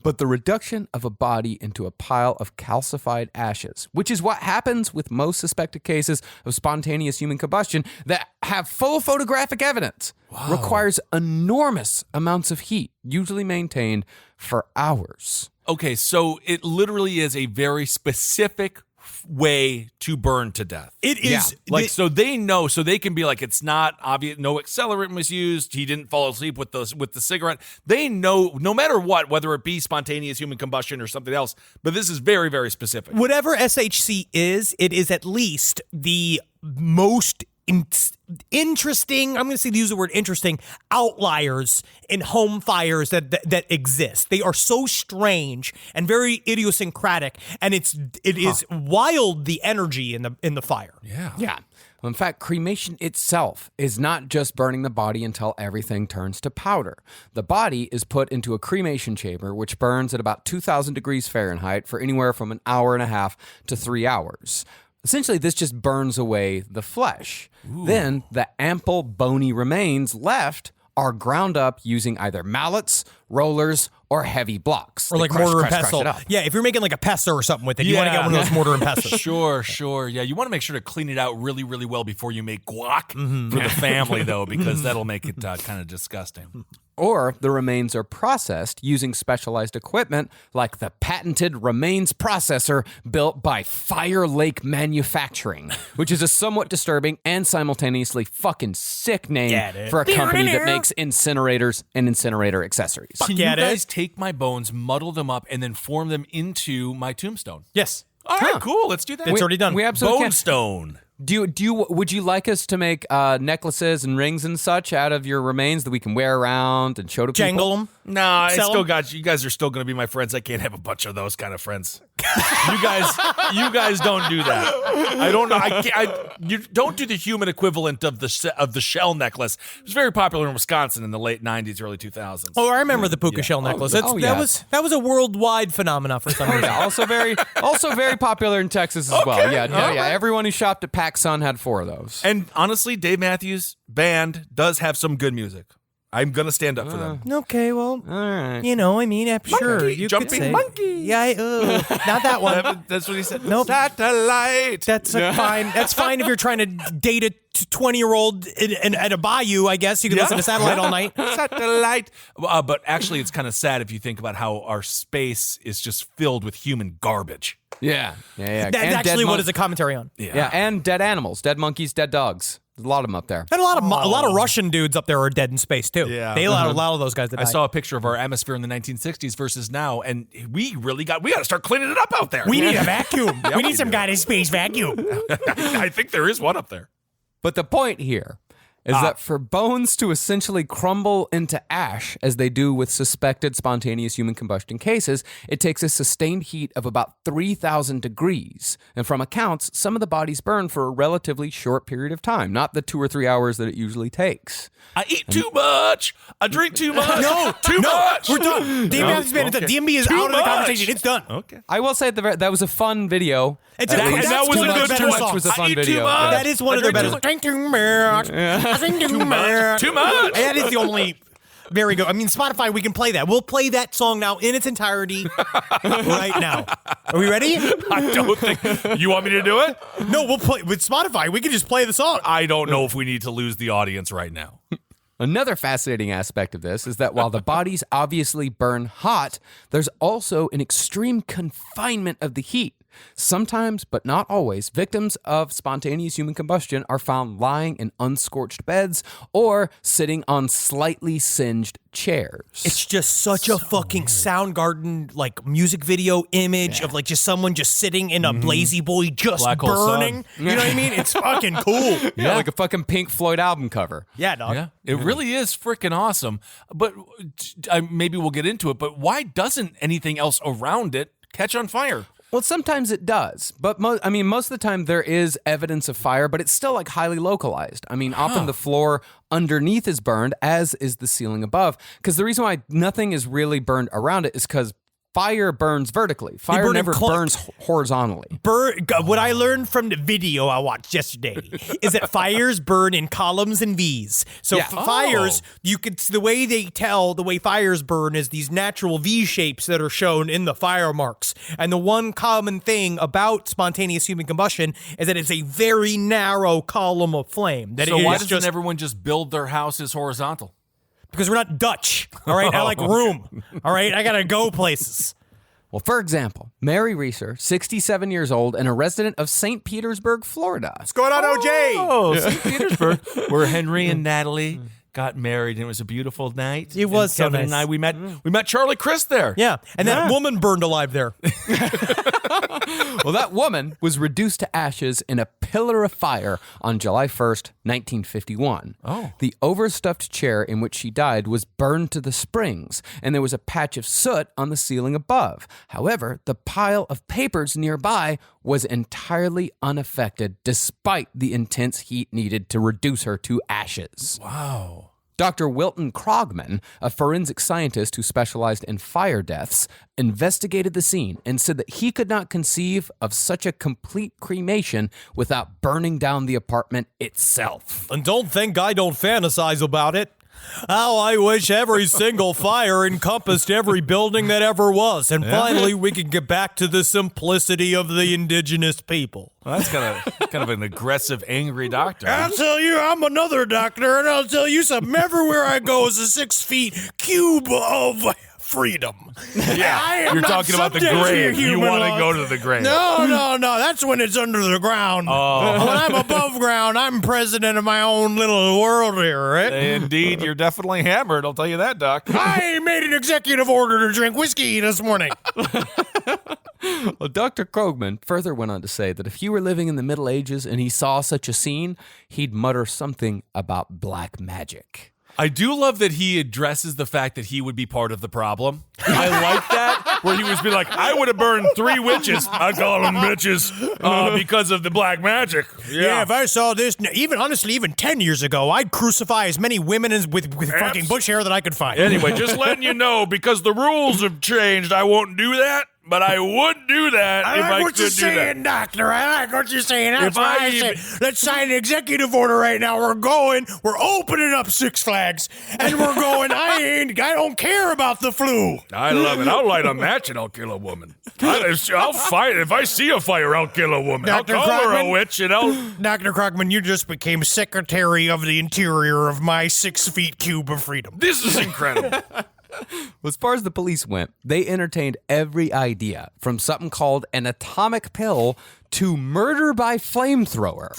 But the reduction of a body into a pile of calcified ashes, which is what happens with most suspected cases of spontaneous human combustion that have full photographic evidence, requires enormous amounts of heat, usually maintained for hours.
Okay, so it literally is a very specific way to burn to death.
It is
So they know, so they can be like, it's not obvious, no accelerant was used, he didn't fall asleep with the cigarette. They know, no matter what, whether it be spontaneous human combustion or something else, but this is very, very specific.
whatever SHC is, it is at least the most interesting, I'm going to use the word interesting, outliers in home fires that exist. They are so strange and very idiosyncratic, and it is wild, the energy in the fire.
Yeah.
Well, in fact, cremation itself is not just burning the body until everything turns to powder. The body is put into a cremation chamber, which burns at about 2,000 degrees Fahrenheit for anywhere from an hour and a half to 3 hours. Essentially, this just burns away the flesh. Then the ample bony remains left are ground up using either mallets, rollers, or heavy blocks.
Or
They
like
crush,
mortar and
crush, crush
pestle.
it up.
Yeah, if you're making like a pestle or something with it, you want to get one of those mortar and pestles.
Sure. Yeah, you want to make sure to clean it out really, really well before you make guac for the family, though, because that'll make it kind of disgusting.
Or the remains are processed using specialized equipment like the patented remains processor built by Fire Lake Manufacturing, which is a somewhat disturbing and simultaneously fucking sick name for a company that makes incinerators and incinerator accessories.
Can you guys take my bones, muddle them up, and then form them into my tombstone?
Yes.
All right, cool. Let's do that.
It's already done.
We absolutely
Bone
can.
stone.
Would you like us to make necklaces and rings and such out of your remains that we can wear around and show to people?
Jangle them.
Nah, I
Sell
still
'em?
got you. You guys are still going to be my friends. I can't have a bunch of those kind of friends. you guys don't do that. I don't know. You don't do the human equivalent of the shell necklace. It was very popular in Wisconsin in the late '90s, early 2000s.
Oh, I remember the puka shell necklace.
yeah.
That was a worldwide phenomenon for some reason.
Yeah, also very popular in Texas as well. Yeah, everyone who shopped at PacSun had 4 of those.
And honestly, Dave Matthews Band does have some good music. I'm gonna stand up for them.
Okay, well,
All right.
you know, I mean, sure, you could
jumping
say.
monkey.
Yeah, not that one.
That's what he said.
Nope.
Satellite.
That's fine. That's fine if you're trying to date a 20-year-old at a bayou, I guess. You can listen to Satellite all night.
Satellite. But actually, it's kind of sad if you think about how our space is just filled with human garbage.
Yeah.
That's
And
actually
dead
what is a commentary on.
Yeah, and dead animals, dead monkeys, dead dogs. There's a lot of them up there.
And a lot of Russian dudes up there are dead in space too.
Yeah.
They allowed a lot of those guys to die.
I saw a picture of our atmosphere in the 1960s versus now, and we got to start cleaning it up out there.
We need a vacuum. We need some kind of space vacuum.
I think there is one up there.
But the point here is that for bones to essentially crumble into ash, as they do with suspected spontaneous human combustion cases, it takes a sustained heat of about 3,000 degrees. And from accounts, some of the bodies burn for a relatively short period of time, not the 2 or 3 hours that it usually takes.
I eat too much. I drink too much. Too much.
We're done. DMB is out of the conversation. It's done.
Okay.
I will say that was a fun video.
It's
At
a-
least.
that was
Too
one of
much,
their
too
better
much was a
songs.
fun
I eat too
video.
much.
That is one of their better.
drink
Drink too much. I drink too much.
Too much.
That is the only. Very good. I mean, Spotify, we can play that. We'll play that song now in its entirety right now. Are we ready?
I don't think you want me to do it.
No, we'll play with Spotify. We can just play the song.
I don't know if we need to lose the audience right now.
Another fascinating aspect of this is that while the bodies obviously burn hot, there's also an extreme confinement of the heat. Sometimes, but not always, victims of spontaneous human combustion are found lying in unscorched beds or sitting on slightly singed chairs.
It's just such a fucking Soundgarden like music video image of like just someone just sitting in a Blazy Boy just
Black hole
burning.
sun.
You know what I mean? It's fucking cool.
Yeah, like a fucking Pink Floyd album cover.
Yeah, dog.
Yeah, it really is freaking awesome. But maybe we'll get into it. But why doesn't anything else around it catch on fire?
Well, sometimes it does, but most of the time there is evidence of fire, but it's still like highly localized. I mean, often the floor underneath is burned, as is the ceiling above. Because the reason why nothing is really burned around it is because fire burns vertically. Fire
burn in
never
clumps.
burns horizontally.
What I learned from the video I watched yesterday is that fires burn in columns and V's. So
Yeah.
fires, the way fires burn is these natural V shapes that are shown in the fire marks. And the one common thing about spontaneous human combustion is that it's a very narrow column of flame. That
So
it
why
is
doesn't everyone just build their houses horizontal?
because we're not Dutch. All right, I like room. All right, I gotta go places.
Well, for example, Mary Reeser, 67 years old and a resident of St. Petersburg, Florida.
What's going on, OJ?
Oh, St. Petersburg, where Henry and Natalie got married, and it was a beautiful night.
It was
and
so
Kevin
nice.
and we met Charlie Crist there.
Yeah, and that woman burned alive there.
Well, that woman was reduced to ashes in a pillar of fire on July 1st, 1951.
Oh.
The overstuffed chair in which she died was burned to the springs, and there was a patch of soot on the ceiling above. However, the pile of papers nearby was entirely unaffected despite the intense heat needed to reduce her to ashes.
Wow.
Dr. Wilton Krogman, a forensic scientist who specialized in fire deaths, investigated the scene and said that he could not conceive of such a complete cremation without burning down the apartment itself.
And don't think I don't fantasize about it. How I wish every single fire encompassed every building that ever was. And finally, we can get back to the simplicity of the indigenous people.
Well, that's kind of an aggressive, angry doctor.
I'll tell you, I'm another doctor, and I'll tell you something. Everywhere I go is a 6 feet cube of freedom.
Yeah, you're talking about the grave. You want to go to the grave.
No. That's when it's under the ground.
Oh.
When I'm above ground, I'm president of my own little world here, right?
Indeed, you're definitely hammered. I'll tell you that, Doc.
I made an executive order to drink whiskey this morning.
Well, Dr. Krogman further went on to say that if he were living in the Middle Ages and he saw such a scene, he'd mutter something about black magic.
I do love that he addresses the fact that he would be part of the problem. I like that, where he was be like, I would have burned 3 witches. I call them bitches because of the black magic.
Yeah, if I saw this, even 10 years ago, I'd crucify as many women with fucking bush hair that I could find.
Anyway, just letting you know, because the rules have changed, I won't do that. But I would do that if I could do that.
Saying, doctor. I like what you're saying. That's
If
why
I
I say, let's sign an executive order right now. We're opening up Six Flags, and we're going, I don't care about the flu.
I love it. I'll light a match and I'll kill a woman. I'll fight. If I see a fire, I'll kill a woman.
Dr.
I'll call her a
Krogman?
witch and I'll...
Dr. Krogman, you just became Secretary of the Interior of my 6 feet cube of freedom.
This is incredible.
As far as the police went, they entertained every idea, from something called an atomic pill to murder by flamethrower.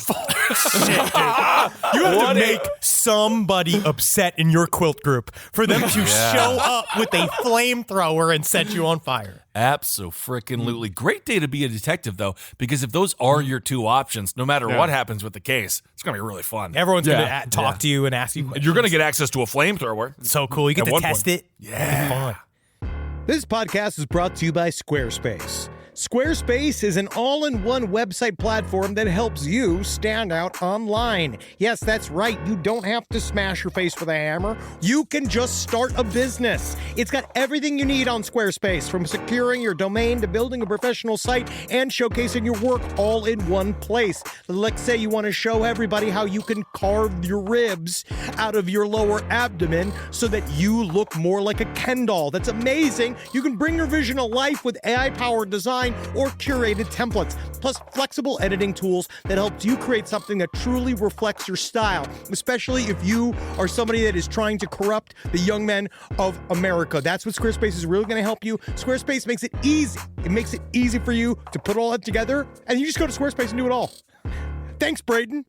You have to make somebody upset in your quilt group for them to show up with a flamethrower and set you on fire.
Abso-frickin-lutely. Great day to be a detective, though, because if those are your two options, no matter what happens with the case, it's going to be really fun.
Everyone's going to talk to you and ask you questions.
You're going to get access to a flamethrower.
So cool. You get
At
to
one
test
point.
it. Yeah. Fun.
This podcast is brought to you by Squarespace. Squarespace is an all-in-one website platform that helps you stand out online. Yes, that's right. You don't have to smash your face with a hammer. You can just start a business. It's got everything you need on Squarespace, from securing your domain to building a professional site and showcasing your work all in one place. Let's say you want to show everybody how you can carve your ribs out of your lower abdomen so that you look more like a Ken doll. That's amazing. You can bring your vision to life with AI-powered design or curated templates, plus flexible editing tools that helps you create something that truly reflects your style, especially if you are somebody that is trying to corrupt the young men of America. That's what Squarespace is really going to help you. Squarespace makes it easy. It makes it easy for you to put all that together, and you just go to Squarespace and do it all. Thanks, Braden.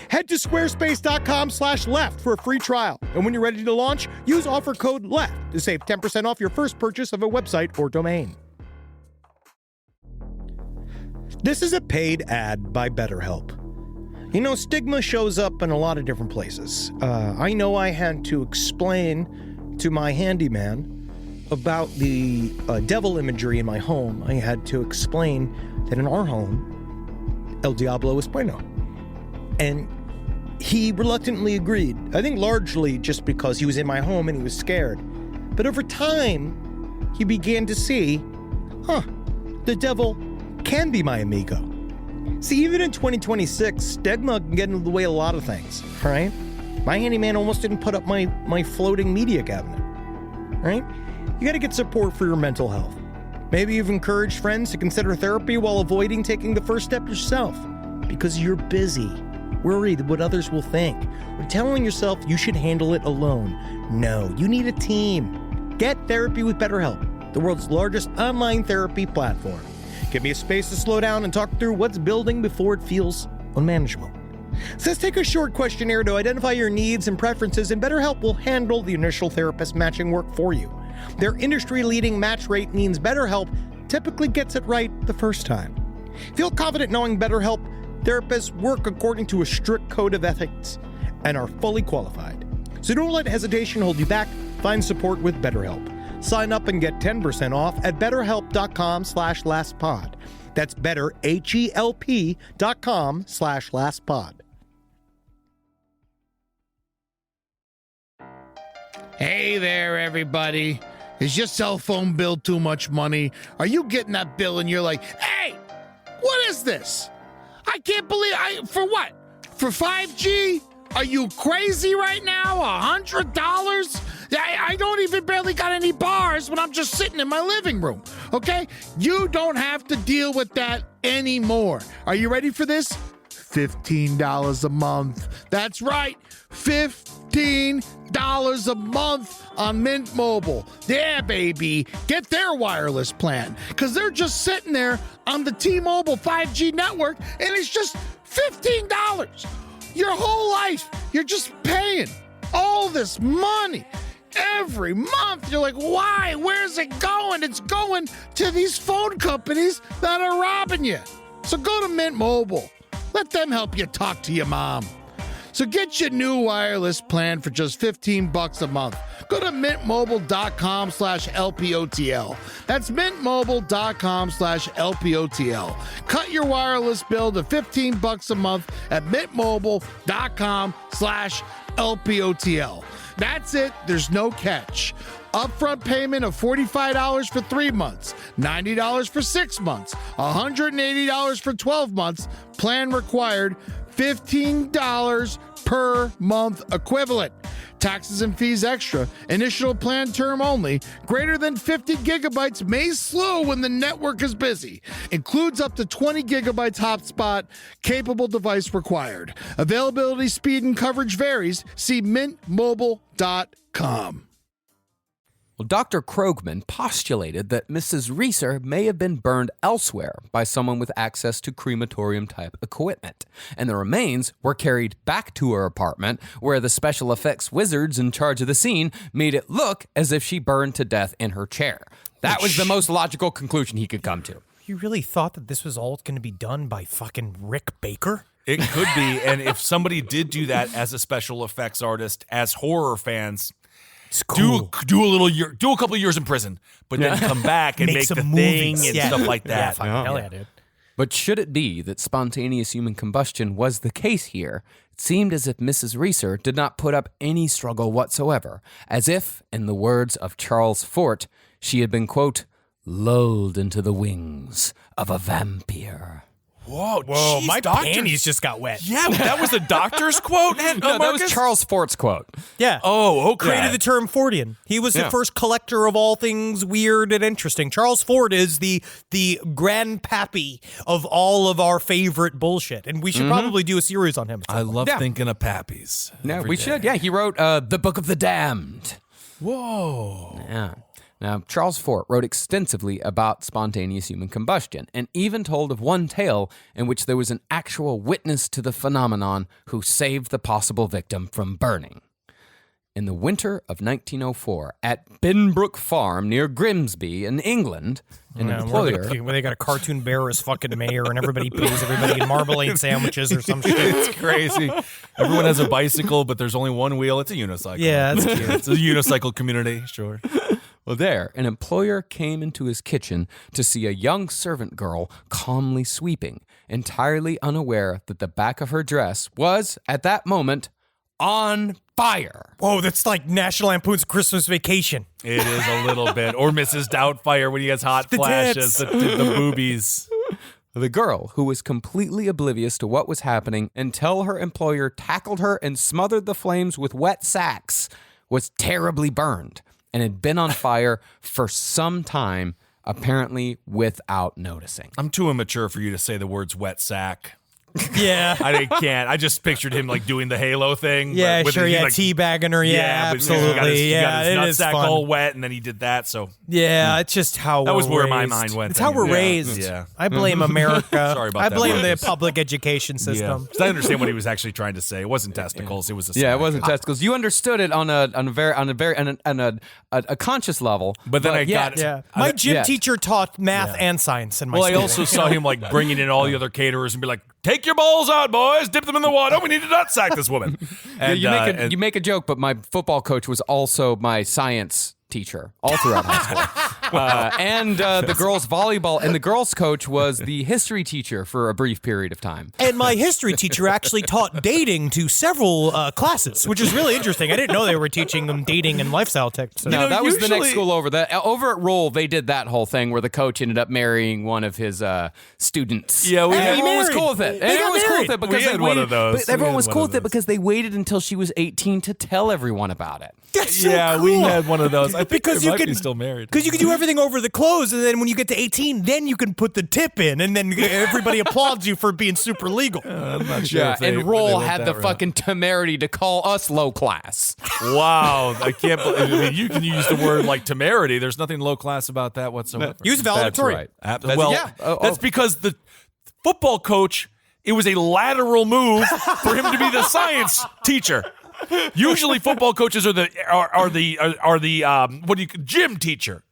Head to squarespace.com/left for a free trial. And when you're ready to launch, use offer code LEFT to save 10% off your first purchase of a website or domain. This is a paid ad by BetterHelp. You know, stigma shows up in a lot of different places. I know I had to explain to my handyman about the devil imagery in my home. I had to explain that in our home, El Diablo es bueno. And he reluctantly agreed. I think largely just because he was in my home and he was scared. But over time, he began to see, the devil can be my amigo. See, even in 2026, stigma can get in the way of a lot of things, right? My handyman almost didn't put up my floating media cabinet, right? You gotta get support for your mental health. Maybe you've encouraged friends to consider therapy while avoiding taking the first step yourself because you're busy, worried what others will think, or telling yourself you should handle it alone. No, you need a team. Get therapy with BetterHelp. the world's largest online therapy platform. Give me a space to slow down and talk through what's building before it feels unmanageable. So let's take a short questionnaire to identify your needs and preferences, and BetterHelp will handle the initial therapist matching work for you. Their industry-leading match rate means BetterHelp typically gets it right the first time. Feel confident knowing BetterHelp therapists work according to a strict code of ethics and are fully qualified. So don't let hesitation hold you back. Find support with BetterHelp. Sign up and get 10% off at betterhelp.com/lastpod. That's betterhelp.com/lastpod.
Hey there, everybody. Is your cell phone bill too much money? Are you getting that bill and you're like, hey, what is this? I can't believe for what? For 5G? Are you crazy right now? $100? I don't even barely got any bars when I'm just sitting in my living room, okay? You don't have to deal with that anymore. Are you ready for this? $15 a month. That's right, $15 a month on Mint Mobile. Yeah, baby. Get their wireless plan, because they're just sitting there on the T-Mobile 5G network, and it's just $15. Your whole life, you're just paying all this money every month. You're like, why? Where's it going? It's going to these phone companies that are robbing you. So go to Mint Mobile. Let them help you talk to your mom. So get your new wireless plan for just $15 a month. Go to mintmobile.com/LPOTL. That's mintmobile.com/LPOTL. Cut your wireless bill to $15 a month at mintmobile.com/LPOTL. That's it. There's no catch. Upfront payment of $45 for 3 months, $90 for 6 months, $180 for 12 months. Plan required, $15 per month equivalent. Taxes and fees extra. Initial plan term only. Greater than 50 gigabytes may slow when the network is busy. Includes up to 20 gigabytes hotspot. Capable device required. Availability, speed, and coverage varies. See mintmobile.com.
Well, Dr. Krogman postulated that Mrs. Reeser may have been burned elsewhere by someone with access to crematorium-type equipment, and the remains were carried back to her apartment, where the special effects wizards in charge of the scene made it look as if she burned to death in her chair. That was the most logical conclusion he could come to.
You really thought that this was all going to be done by fucking Rick Baker?
It could be, and if somebody did do that as a special effects artist, as horror fans,
cool.
do a couple of years in prison, but then come back and make the thing and stuff like that.
Hell yeah, dude.
But should it be that spontaneous human combustion was the case here, it seemed as if Mrs. Reeser did not put up any struggle whatsoever, as if, in the words of Charles Fort, she had been, quote, lulled into the wings of a vampire.
Whoa, geez,
my
doctors.
panties just got wet.
Yeah, that was a doctor's quote?
No, that was Charles Fort's quote.
Yeah.
Oh, okay.
Created the term Fordian. He was the first collector of all things weird and interesting. Charles Fort is the grandpappy of all of our favorite bullshit, and we should probably do a series on him.
I love thinking of pappies.
No, we should. Yeah, he wrote The Book of the Damned.
Whoa.
Yeah. Now, Charles Fort wrote extensively about spontaneous human combustion, and even told of one tale in which there was an actual witness to the phenomenon who saved the possible victim from burning. In the winter of 1904, at Binbrook Farm near Grimsby in England, an employer...
Where they got a cartoon bear as fucking mayor, and everybody pays everybody in marmalade sandwiches or some shit.
It's crazy. Everyone has a bicycle, but there's only one wheel. It's a unicycle.
Yeah, that's cute.
It's a unicycle community, sure.
Well, there, an employer came into his kitchen to see a young servant girl calmly sweeping, entirely unaware that the back of her dress was, at that moment, on fire.
Whoa, that's like National Lampoon's Christmas Vacation.
It is a little bit. Or Mrs. Doubtfire when he has hot flashes, the boobies.
The girl, who was completely oblivious to what was happening until her employer tackled her and smothered the flames with wet sacks, was terribly burned and had been on fire for some time, apparently without noticing.
I'm too immature for you to say the words wet sack.
Yeah.
I can't. I just pictured him like doing the Halo thing.
Yeah,
with
sure.
his,
Yeah,
like,
teabagging her. Yeah,
but
absolutely.
He got his
it is
nutsack
fun.
all wet, and then he did that. So
Yeah, it's just how
that was
we're
where my
raised.
mind went.
It's how we're
Yeah.
raised.
Yeah.
I blame America.
Sorry about
I
that,
blame the
Marcus.
public education
Yeah.
system.
'Cause I understand what he was actually trying to say. It wasn't testicles. It was a
Yeah, it
smack.
wasn't testicles. You understood it on a conscious level.
But then I
yeah,
got
Yeah, my gym teacher taught math and science in my
Well, I
school.
also saw him like bringing in all the other caterers and be like, "Take your bowls out, boys. Dip them in the water. We need to nutsack this woman." And
you make a joke, but my football coach was also my science teacher all throughout high school. And the girls' volleyball, and the girls' coach was the history teacher for a brief period of time.
And my history teacher actually taught dating to several classes, which is really interesting. I didn't know they were teaching them dating and lifestyle tips. So.
No, that was the next
usually-
school over. Over at Roll, they did that whole thing where the coach ended up marrying one of his students.
Yeah, we
and
had-
everyone was
married.
cool with it.
They
And
got
everyone was cool with
married.
it because
We
they
had one
waited.
of those.
But everyone
We
was
had
cool
one
with
of
it because they waited until she was 18 to tell everyone about it.
That's so
yeah,
cool.
we had one of those. I think
Because
they
you
might
can
be still married.
Because you can do everything over the clothes, and then when you get to 18, then you can put the tip in, and then everybody applauds you for being super legal.
I'm not sure.
Yeah,
if they,
and
if they
Roll
went
had
that
the
route.
fucking temerity to call us low class.
Wow, I can't believe. I mean, you can use the word like temerity. There's nothing low class about that whatsoever.
He was valedictorian.
right.
Well,
yeah.
that's because the football coach. It was a lateral move for him to be the science teacher. Usually, football coaches are the what do you gym teacher?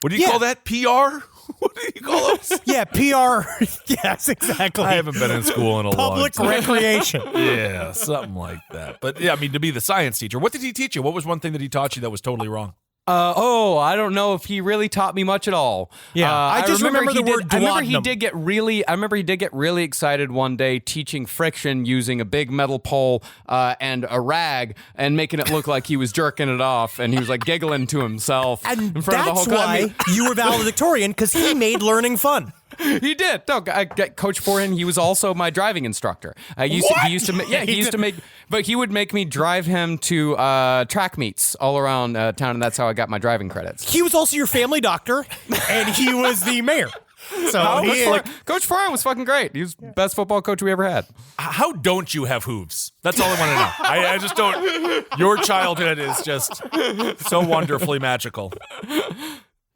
What do you call that? PR? What do you call those?
Yeah, PR. Yes, exactly.
I haven't been in school in a
Public
long time.
recreation.
Yeah, something like that. But yeah, I mean, to be the science teacher, what did he teach you? What was one thing that he taught you that was totally wrong?
I don't know if he really taught me much at all.
Yeah, I just remember
he
the word
I remember he
duodenum.
did get really. I remember he did get really excited one day teaching friction using a big metal pole and a rag and making it look like he was jerking it off, and he was like giggling to himself
And
in front of the whole
that's why you were valedictorian, because he made learning fun.
He did. No, Coach Forehan, he was also my driving instructor. He used to make, but he would make me drive him to track meets all around town, and that's how I got my driving credits.
He was also your family doctor, and he was the mayor. So
Coach Forehan was fucking great. He was the best football coach we ever had.
How don't you have hooves? That's all I want to know. I just don't. Your childhood is just so wonderfully magical.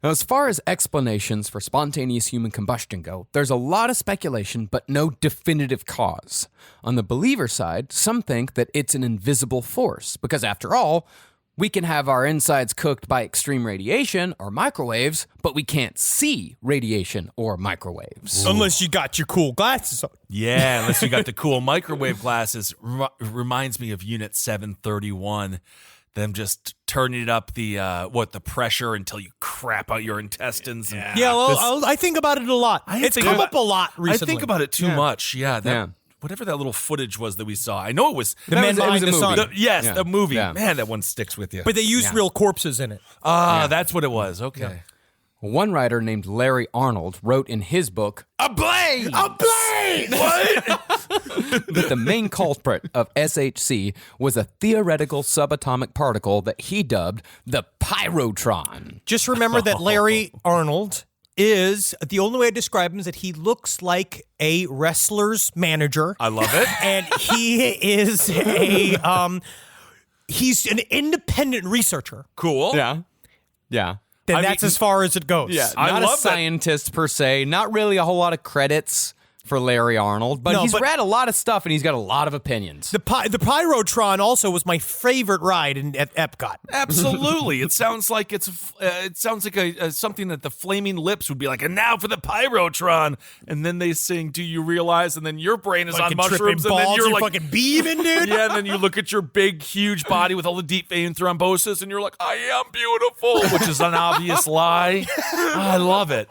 Now, as far as explanations for spontaneous human combustion go, there's a lot of speculation, but no definitive cause. On the believer side, some think that it's an invisible force, because after all, we can have our insides cooked by extreme radiation or microwaves, but we can't see radiation or microwaves.
unless you got your cool glasses on.
Yeah, unless you got the cool microwave glasses. Reminds me of Unit 731. Them just turning up the pressure until you crap out your intestines. And
Yeah, well, I think about it a lot. It's
think
come
about-
up a lot recently.
I think about it too much. Yeah,
Yeah.
whatever that little footage was that we saw. I know it was
The Man Behind the Sun.
Yeah.
the movie.
Yeah.
Man, that one sticks with you.
But they used real corpses in it.
That's what it was. Okay.
One writer named Larry Arnold wrote in his book,
A blade! What?
that the main culprit of SHC was a theoretical subatomic particle that he dubbed the pyrotron.
Just remember that Larry Arnold is, the only way I describe him is that he looks like a wrestler's manager.
I love it.
And he is he's an independent researcher.
Cool.
Yeah.
And that's as far as it goes.
Yeah,
I
not
love
a
that.
scientist per se, not really a whole lot of credits for Larry Arnold, but
No,
he's
but-
read a lot of stuff and he's got a lot of opinions.
The Pyrotron also was my favorite ride at Epcot.
Absolutely. It sounds like something that the Flaming Lips would be like, and now for the Pyrotron. And then they sing, Do You Realize? And then your brain is
Fucking
on mushrooms. And then
balls,
you're
you're
like,
fucking beaming, dude.
yeah, and then you look at your big, huge body with all the deep vein thrombosis, and you're like, I am beautiful, which is an obvious lie. I love it.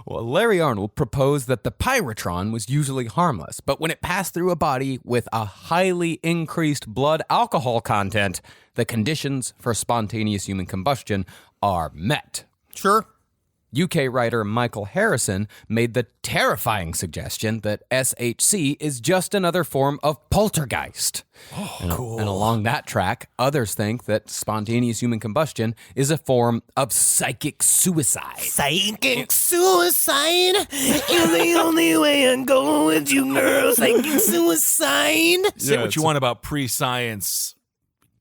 Well, Larry Arnold proposed that the pyrotron was usually harmless, but when it passed through a body with a highly increased blood alcohol content, the conditions for spontaneous human combustion are met.
Sure.
UK writer Michael Harrison made the terrifying suggestion that SHC is just another form of poltergeist. Cool. And along that track, others think that spontaneous human combustion is a form of psychic suicide.
Psychic suicide is the only way I'm going with you, girl. Psychic suicide.
Say what you want about pre-science,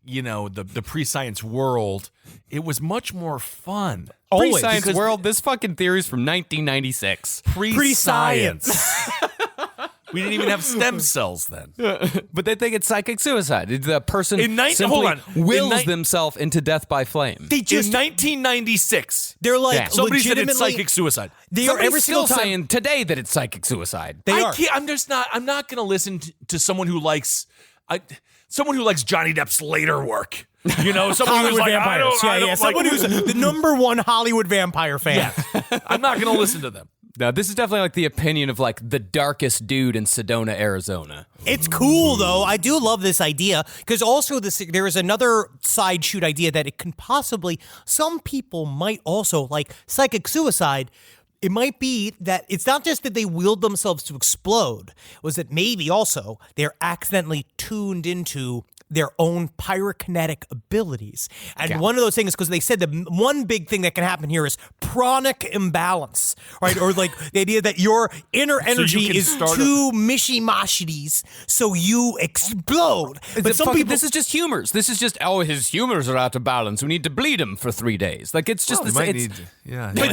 the pre-science world. It was much more fun.
Pre-science world, this fucking theory is from 1996.
Pre-science. We didn't even have stem cells then.
But they think it's simply suicide. The person
hold
simply
on.
wills themselves into death by flame.
In 1996,
They're like,
Yeah.
somebody said it's
legitimately-
psychic suicide.
They are
Somebody's
every single
still
time.
saying today that it's psychic suicide.
They are.
I'm not going to listen to someone who likes Johnny Depp's later work. Someone who's
Hollywood
like,
vampires.
I don't
Someone
like,
who's the number one Hollywood vampire fan.
I'm not going to listen to them.
Now, this is definitely like the opinion of like the darkest dude in Sedona, Arizona.
It's cool though. I do love this idea because also there is another side shoot idea that it can possibly, some people might also like psychic suicide. It might be that it's not just that they willed themselves to explode, was that maybe also they're accidentally tuned into their own pyrokinetic abilities. And one of those things, because they said the one big thing that can happen here is pranic imbalance, right? Or like the idea that your inner energy
can
is
start
too mishy-mashies, so you explode. But some people...
This is just humors. This is just, his humors are out of balance. We need to bleed him for 3 days. Like, it's just...
But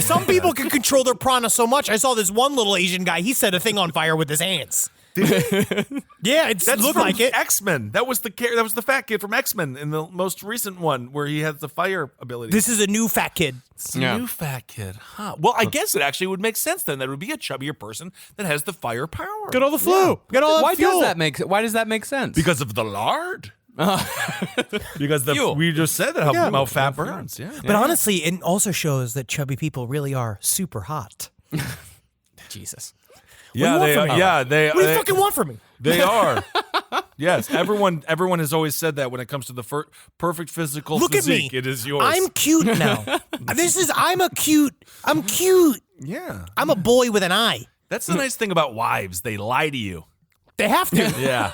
some people can control their prana so much. I saw this one little Asian guy, he set a thing on fire with his hands. Yeah, it looked like it.
X-Men. That was the fat kid from X-Men in the most recent one where he has the fire ability.
This is a new fat kid.
It's a new fat kid, huh? Well, I guess it actually would make sense then. That it would be a chubbier person that has the fire power.
Get all the flu. Get all that
Why
fuel.
Why does that make sense?
Because of the lard. Because we just said that how fat burns. Yeah.
But honestly, it also shows that chubby people really are super hot.
Jesus.
Yeah,
What do you want from me?
they.
What do you fucking want from me?
They are. Yes, everyone has always said that when it comes to the perfect physical
Look
physique,
at me.
it is yours.
I'm cute now. I'm cute.
Yeah.
I'm a boy with an eye.
That's the nice thing about wives. They lie to you.
They have to.
Yeah.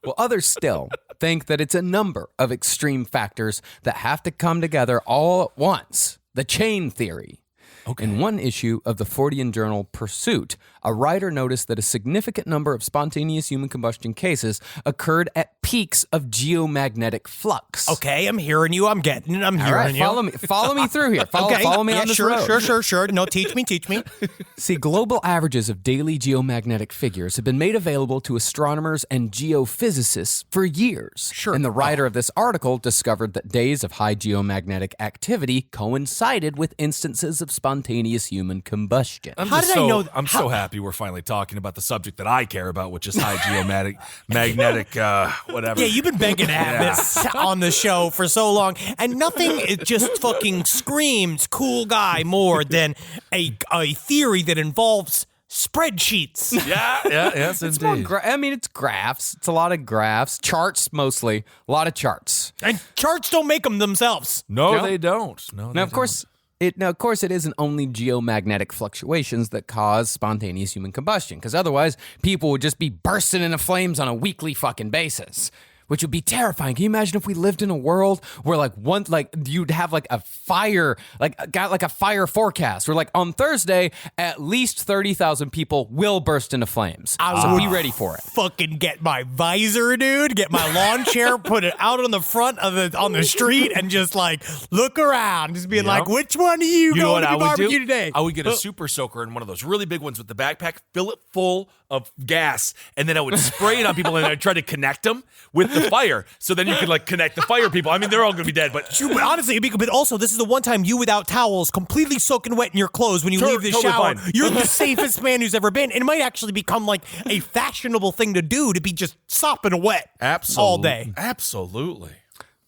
Well, others still think that it's a number of extreme factors that have to come together all at once. The chain theory. Okay. In one issue of the Fortean journal Pursuit, a writer noticed that a significant number of spontaneous human combustion cases occurred at peaks of geomagnetic flux.
Okay, I'm hearing you. I'm getting it. I'm
All
hearing
right,
you.
follow me through here. Follow me on this road.
Sure. No, teach me.
See, global averages of daily geomagnetic figures have been made available to astronomers and geophysicists for years.
Sure.
And the writer of this article discovered that days of high geomagnetic activity coincided with instances of spontaneous human combustion.
How did I know?
I'm so happy we're finally talking about the subject that I care about, which is high magnetic, whatever.
Yeah, you've been begging to have this on the show for so long, and nothing it just fucking screams cool guy more than a theory that involves spreadsheets.
Yes,
It's
indeed.
more it's graphs. It's a lot of graphs. Charts, mostly. A lot of charts.
And charts don't make them themselves.
No, they don't. No,
Now, of course, it isn't only geomagnetic fluctuations that cause spontaneous human combustion, because otherwise people would just be bursting into flames on a weekly fucking basis, which would be terrifying. Can you imagine if we lived in a world where you'd have like a fire, got a fire forecast where like on Thursday, at least 30,000 people will burst into flames. So be ready for it.
Fucking get my visor, dude. Get my lawn chair, put it out on the front on the street, and just like look around, just being like, which one of you
know
going
what
to
I
be
would
barbecue
do?
today?
I would get a super soaker in one of those really big ones with the backpack, fill it full of gas, and then I would spray it on people, and I'd try to connect them with the fire. So then you could like connect the fire people. I mean, they're all going to be dead, but
Honestly, but also, this is the one time you without towels, completely soaking wet in your clothes when you leave the
totally
shower.
fine.
You're the safest man who's ever been. And it might actually become like a fashionable thing to do, to be just sopping wet all day.
Absolutely.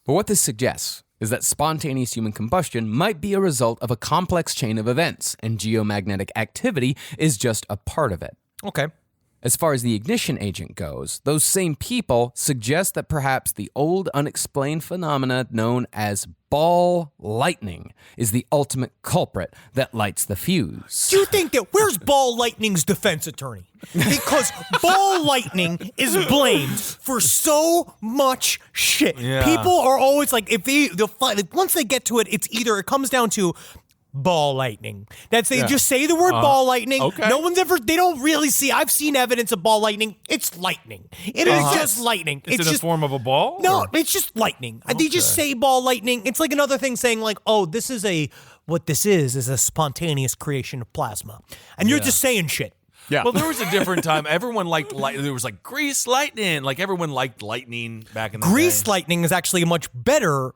But what this suggests is that spontaneous human combustion might be a result of a complex chain of events, and geomagnetic activity is just a part of it.
Okay.
As far as the ignition agent goes, those same people suggest that perhaps the old unexplained phenomena known as ball lightning is the ultimate culprit that lights the fuse.
Do you think that where's Ball Lightning's defense attorney? Because Ball Lightning is blamed for so much shit.
Yeah.
People are always like, once they get to it, it comes down to ball lightning. They just say the word ball lightning.
Okay.
No one's they don't really see. I've seen evidence of ball lightning. It's lightning. It is just lightning.
It's in
just
the form of a ball?
No,
or?
it's just lightning. They just say ball lightning. It's like another thing saying like, oh, what this is a spontaneous creation of plasma. And you're just saying shit.
Yeah.
Well, there was a different time. Everyone liked there was like grease lightning. Like everyone liked lightning back in the
Grease
day.
lightning is actually a much better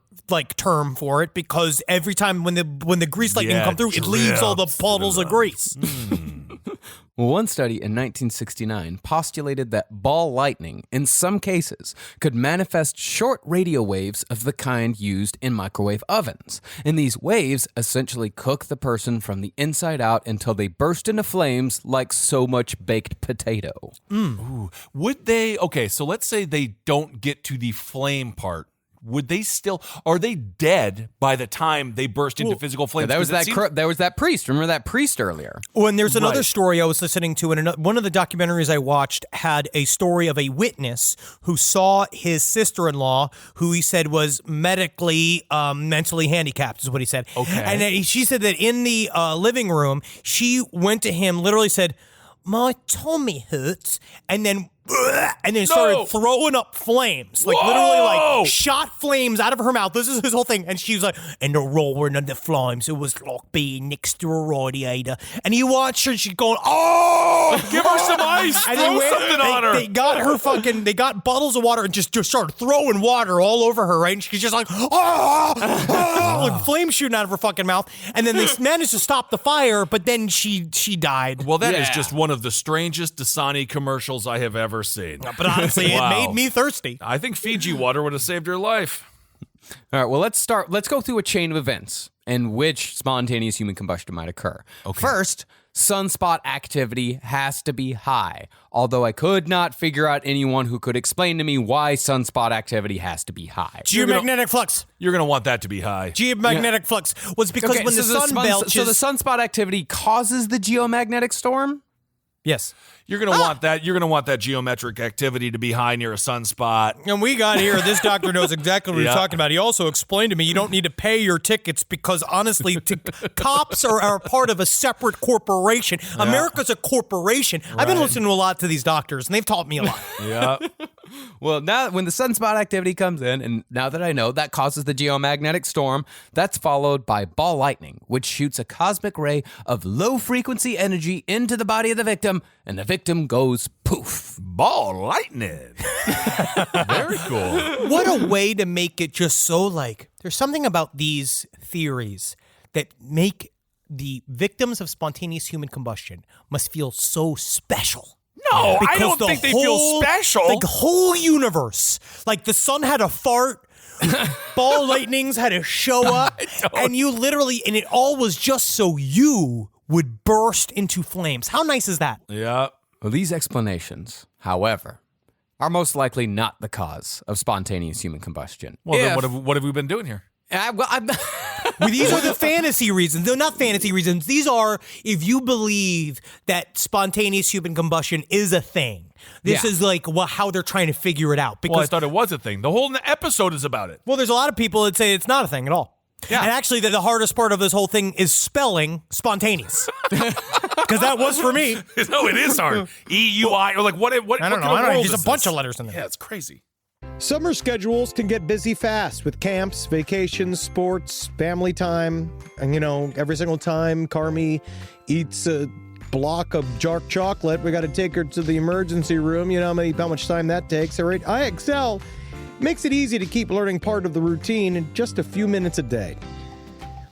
term for it because every time when the grease lightning come through, it leaves all the puddles of grease.
Well, one study in 1969 postulated that ball lightning, in some cases, could manifest short radio waves of the kind used in microwave ovens. And these waves essentially cook the person from the inside out until they burst into flames like so much baked potato.
Ooh. Would they? Okay, so let's say they don't get to the flame part. Would they still? Are they dead by the time they burst into physical flames?
There was that priest. Remember that priest earlier?
Oh, and there's another story I was listening to, and one of the documentaries I watched had a story of a witness who saw his sister-in-law, who he said was mentally handicapped, is what he said.
Okay.
And she said that in the living room, she went to him, literally said, "My tummy hurts," and then started throwing up flames, literally shot flames out of her mouth. This is his whole thing, and she was like, "And the roaring of the flames, it was like being next to a radiator." And you watch her, she's going, "Oh,
give her some ice,
and
throw something on her."
They got bottles of water and just started throwing water all over her, right? And she's just like, like flames shooting out of her fucking mouth. And then they managed to stop the fire, but then she died.
Well, that is just one of the strangest Dasani commercials I have ever seen.
But honestly, it made me thirsty.
I think Fiji water would have saved her life.
All right, well, let's go through a chain of events in which spontaneous human combustion might occur. Okay. First, sunspot activity has to be high, although I could not figure out anyone who could explain to me why sunspot activity has to be high.
Geomagnetic flux.
You're going to want that to be high.
Geomagnetic flux was because when the sun belches...
So the sunspot activity causes the geomagnetic storm?
Yes.
You're going to want that. You're going to want that geometric activity to be high near a sunspot.
And we got here, this doctor knows exactly what he's talking about. He also explained to me you don't need to pay your tickets because, honestly, cops are part of a separate corporation. Yeah. America's a corporation. Right. I've been listening to a lot to these doctors, and they've taught me a lot.
Yeah.
Well, now when the sunspot activity comes in, and now that I know that causes the geomagnetic storm, that's followed by ball lightning, which shoots a cosmic ray of low-frequency energy into the body of the victim, and the victim goes poof.
Ball lightning. Very cool.
What a way to make it just so there's something about these theories that make the victims of spontaneous human combustion must feel so special.
No, I don't think they feel special.
The whole universe. Like the sun had a fart, ball lightnings had to show up, and it all was just so you would burst into flames. How nice is that?
Yeah.
Well, these explanations, however, are most likely not the cause of spontaneous human combustion.
Well, then what have we been doing here?
These are the fantasy reasons. They're not fantasy reasons. These are if you believe that spontaneous human combustion is a thing. This is how they're trying to figure it out.
Because I thought it was a thing. The whole episode is about it.
Well, there's a lot of people that say it's not a thing at all. Yeah. And actually, the hardest part of this whole thing is spelling spontaneous. Because that was for me.
No, it is hard. E-U-I, or what
I don't know. There's a bunch of letters in there.
Yeah, it's crazy.
Summer schedules can get busy fast with camps, vacations, sports, family time. And, every single time Carmi eats a block of dark chocolate, we got to take her to the emergency room. You know how much time that takes. All right, IXL makes it easy to keep learning part of the routine in just a few minutes a day.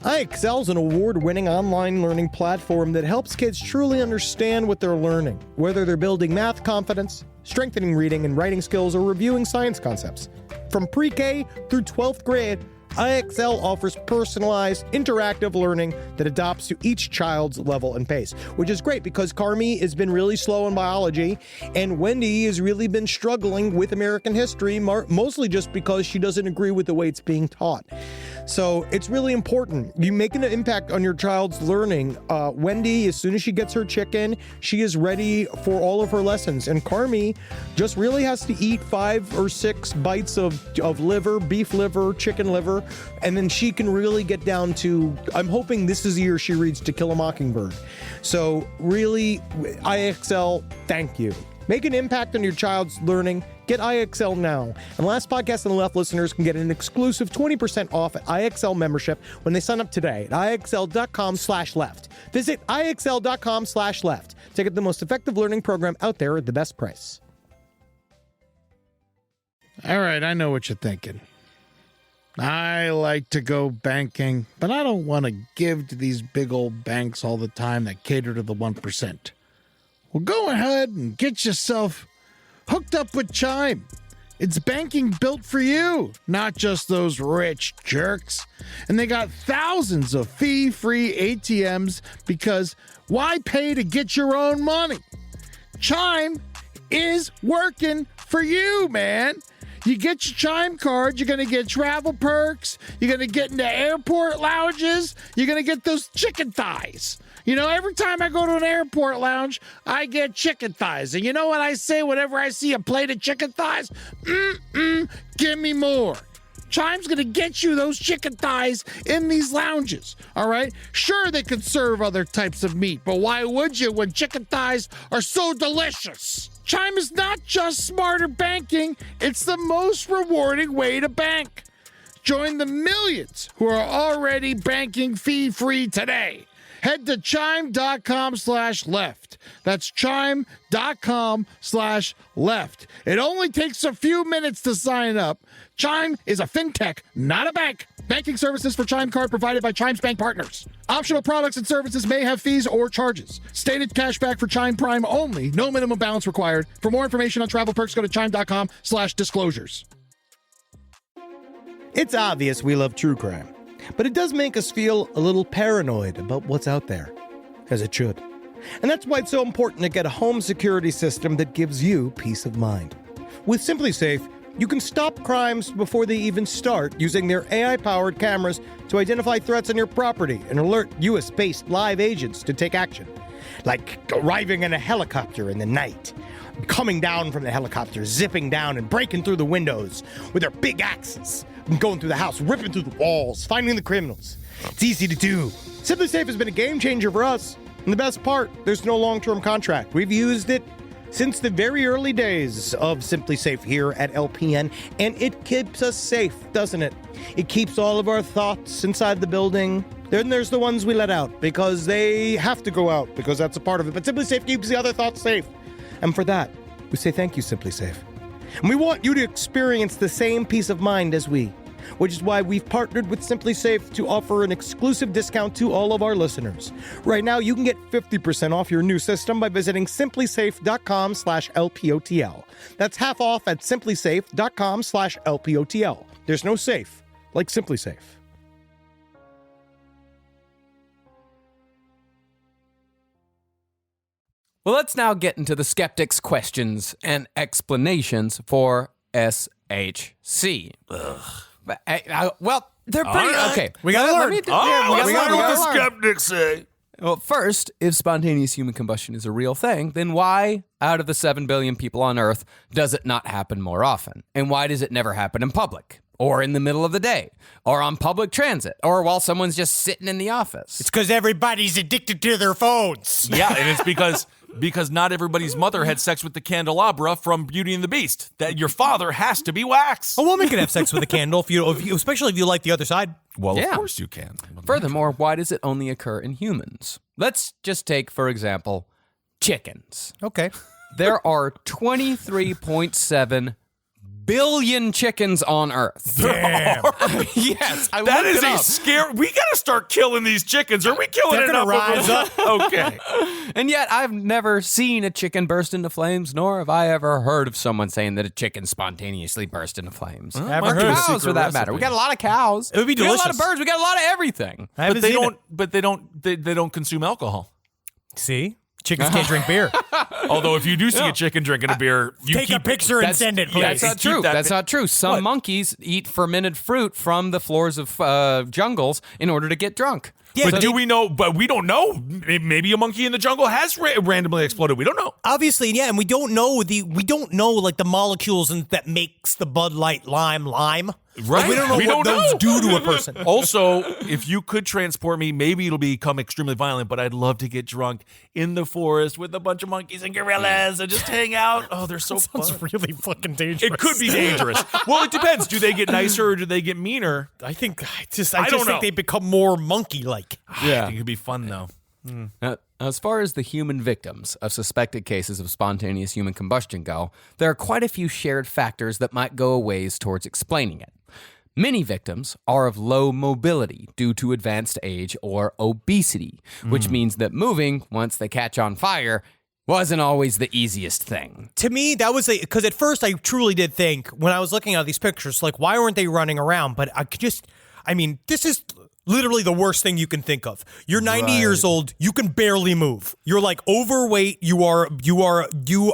IXL is an award-winning online learning platform that helps kids truly understand what they're learning, whether they're building math confidence, strengthening reading and writing skills, or reviewing science concepts. From pre-K through 12th grade, IXL offers personalized, interactive learning that adapts to each child's level and pace, which is great because Carmi has been really slow in biology, and Wendy has really been struggling with American history, mostly just because she doesn't agree with the way it's being taught. So it's really important. You making an impact on your child's learning. Wendy, as soon as she gets her chicken, she is ready for all of her lessons. And Carmi just really has to eat 5 or 6 bites of liver, beef liver, chicken liver, and then she can really get down to, I'm hoping this is the year she reads To Kill a Mockingbird. So really, IXL, thank you. Make an impact on your child's learning. Get IXL now. And Last Podcast on the Left listeners can get an exclusive 20% off at IXL membership when they sign up today at IXL.com/left. Visit IXL.com/left to get the most effective learning program out there at the best price.
All right, I know what you're thinking. I like to go banking, but I don't want to give to these big old banks all the time that cater to the 1%. Well, go ahead and get yourself hooked up with Chime. It's banking built for you, not just those rich jerks. And they got thousands of fee-free ATMs because why pay to get your own money? Chime is working for you, man. You get your Chime card, you're going to get travel perks, you're going to get into airport lounges, you're going to get those chicken thighs. You know, every time I go to an airport lounge, I get chicken thighs. And you know what I say whenever I see a plate of chicken thighs? Give me more. Chime's going to get you those chicken thighs in these lounges, all right? Sure, they could serve other types of meat, but why would you when chicken thighs are so delicious? Chime is not just smarter banking, it's the most rewarding way to bank. Join the millions who are already banking fee-free today. Head to chime.com/left. That's chime.com/left. It only takes a few minutes to sign up. Chime is a fintech, not a bank. Banking services for Chime Card provided by Chime's bank partners. Optional products and services may have fees or charges. Stated cashback for Chime Prime only. No minimum balance required. For more information on travel perks, go to chime.com/disclosures.
It's obvious we love true crime, but it does make us feel a little paranoid about what's out there, as it should. And that's why it's so important to get a home security system that gives you peace of mind. With SimpliSafe, you can stop crimes before they even start using their AI-powered cameras to identify threats on your property and alert US-based live agents to take action. Like arriving in a helicopter in the night, coming down from the helicopter, zipping down and breaking through the windows with their big axes, and going through the house, ripping through the walls, finding the criminals. It's easy to do. SimpliSafe has been a game changer for us. And the best part, there's no long-term contract. We've used it since the very early days of SimpliSafe here at LPN, and it keeps us safe, doesn't it? It keeps all of our thoughts inside the building. Then there's the ones we let out because they have to go out because that's a part of it. But SimpliSafe keeps the other thoughts safe. And for that, we say thank you, SimpliSafe. And we want you to experience the same peace of mind as we, which is why we've partnered with SimpliSafe to offer an exclusive discount to all of our listeners. Right now, you can get 50% off your new system by visiting simplisafe.com/LPOTL. That's half off at simplisafe.com/LPOTL. There's no safe like SimpliSafe.
Well, let's now get into the skeptics' questions and explanations for SHC. Well, they're pretty okay.
We gotta learn.
We gotta
what
learn.
the skeptics say.
Well, first, if spontaneous human combustion is a real thing, then why, out of the 7 billion people on Earth, does it not happen more often? And why does it never happen in public? Or in the middle of the day? Or on public transit? Or while someone's just sitting in the office?
It's because everybody's addicted to their phones.
Yeah, and it's because not everybody's mother had sex with the candelabra from Beauty and the Beast. That your father has to be wax.
A woman can have sex with a candle, if you, especially if you like the other side.
Well,
Yeah.
of course you can.
Furthermore, why does it only occur in humans? Let's just take, for example, chickens.
Okay.
There are 23.7 billion chickens on Earth.
Damn.
Yes, I
That
looked
is
it
a
up.
scare. We got to start killing these chickens. Are we killing
They're
enough
gonna
of
rise
them? Okay.
And yet, I've never seen a chicken burst into flames, nor have I ever heard of someone saying that a chicken spontaneously burst into flames.
Haven't
Or
heard of a
cows,
secret
for that matter.
recipe.
We got a lot of cows.
It would be
We got a lot of
delicious.
birds. We got a lot of everything.
I haven't seen it.
They don't consume alcohol.
See? Chickens can't drink beer.
Although if you do see a chicken drinking a beer, you
Take a
keep
picture and send it, please.
That's not true.
that
That's
bit-
not true. Some monkeys eat fermented fruit from the floors of jungles in order to get drunk.
Yeah,
But do we know? But we don't know. Maybe a monkey in the jungle has randomly exploded. We don't know.
Obviously, yeah, and we don't know like the molecules that makes the Bud Light lime.
Right.
Like, we don't know
We
what
don't
those
know.
do to a person.
Also, if you could transport me, maybe it'll become extremely violent, but I'd love to get drunk in the forest with a bunch of monkeys and gorillas and just hang out. Oh, they're so fun.
Sounds really fucking dangerous.
It could be dangerous. Well, it depends. Do they get nicer or do they get meaner?
I just
don't
think
know.
they become more monkey-like.
I think it'd be fun though.
Now, as far as the human victims of suspected cases of spontaneous human combustion go, there are quite a few shared factors that might go a ways towards explaining it. Many victims are of low mobility due to advanced age or obesity, which means that moving, once they catch on fire, wasn't always the easiest thing.
To me, that was because at first I truly did think when I was looking at these pictures, like, why weren't they running around? But this is literally the worst thing you can think of. You're 90 years old. You can barely move. You're like overweight. You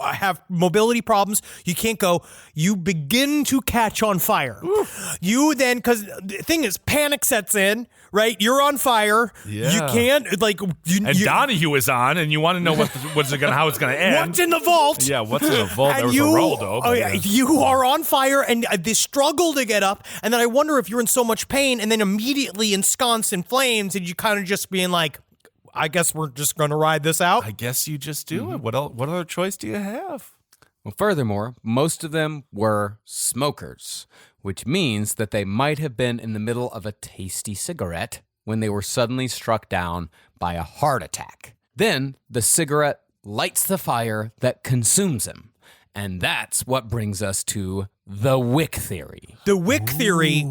have mobility problems. You can't go. You begin to catch on fire. Oof. You then, because the thing is, panic sets in, right? You're on fire.
Yeah.
You can't, like,
And Donahue is on, and you want to know how it's gonna end.
what's in the vault?
Yeah, what's in the vault? There was Geraldo.
Oh, yeah, you are on fire, and the struggle to get up, and then I wonder if you're in so much pain, and then immediately ensconced in flames, and you kind of just being like, I guess we're just going to ride this out.
I guess you just do it. What other choice do you have?
Well, furthermore, most of them were smokers, which means that they might have been in the middle of a tasty cigarette when they were suddenly struck down by a heart attack. Then the cigarette lights the fire that consumes them. And that's what brings us to the wick theory.
The wick theory,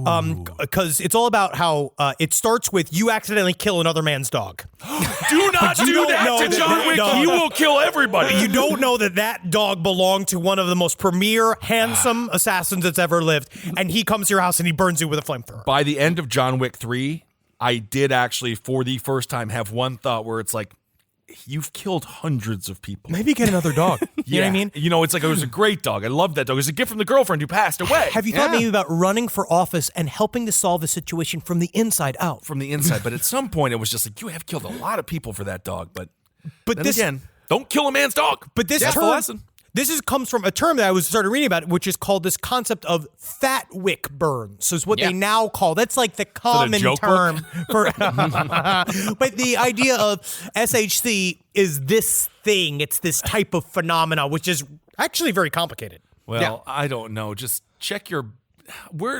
because it's all about how it starts with you accidentally kill another man's dog.
Do not
You
do
don't
that
know
to
that
John
that
Wick.
dog-
He will kill everybody.
You don't know that dog belonged to one of the most premier, handsome assassins that's ever lived, and he comes to your house and he burns you with a flamethrower.
By the end of John Wick 3, I did actually, for the first time, have one thought where it's like, you've killed hundreds of people.
Maybe get another dog. You know what I mean?
You know, it's like, it was a great dog. I loved that dog. It was a gift from the girlfriend who passed away.
Have you thought maybe about running for office and helping to solve the situation from the inside out?
From the inside. But at some point, it was just like, you have killed a lot of people for that dog. But then
this
again, don't kill a man's dog.
But this
That's the
term,
lesson.
comes from a term that I started reading about, which is called this concept of fat wick burns. So it's what they now call. That's like the common
joke
term for. But the idea of SHC is this thing. It's this type of phenomena, which is actually very complicated.
Well, I don't know. Just check your.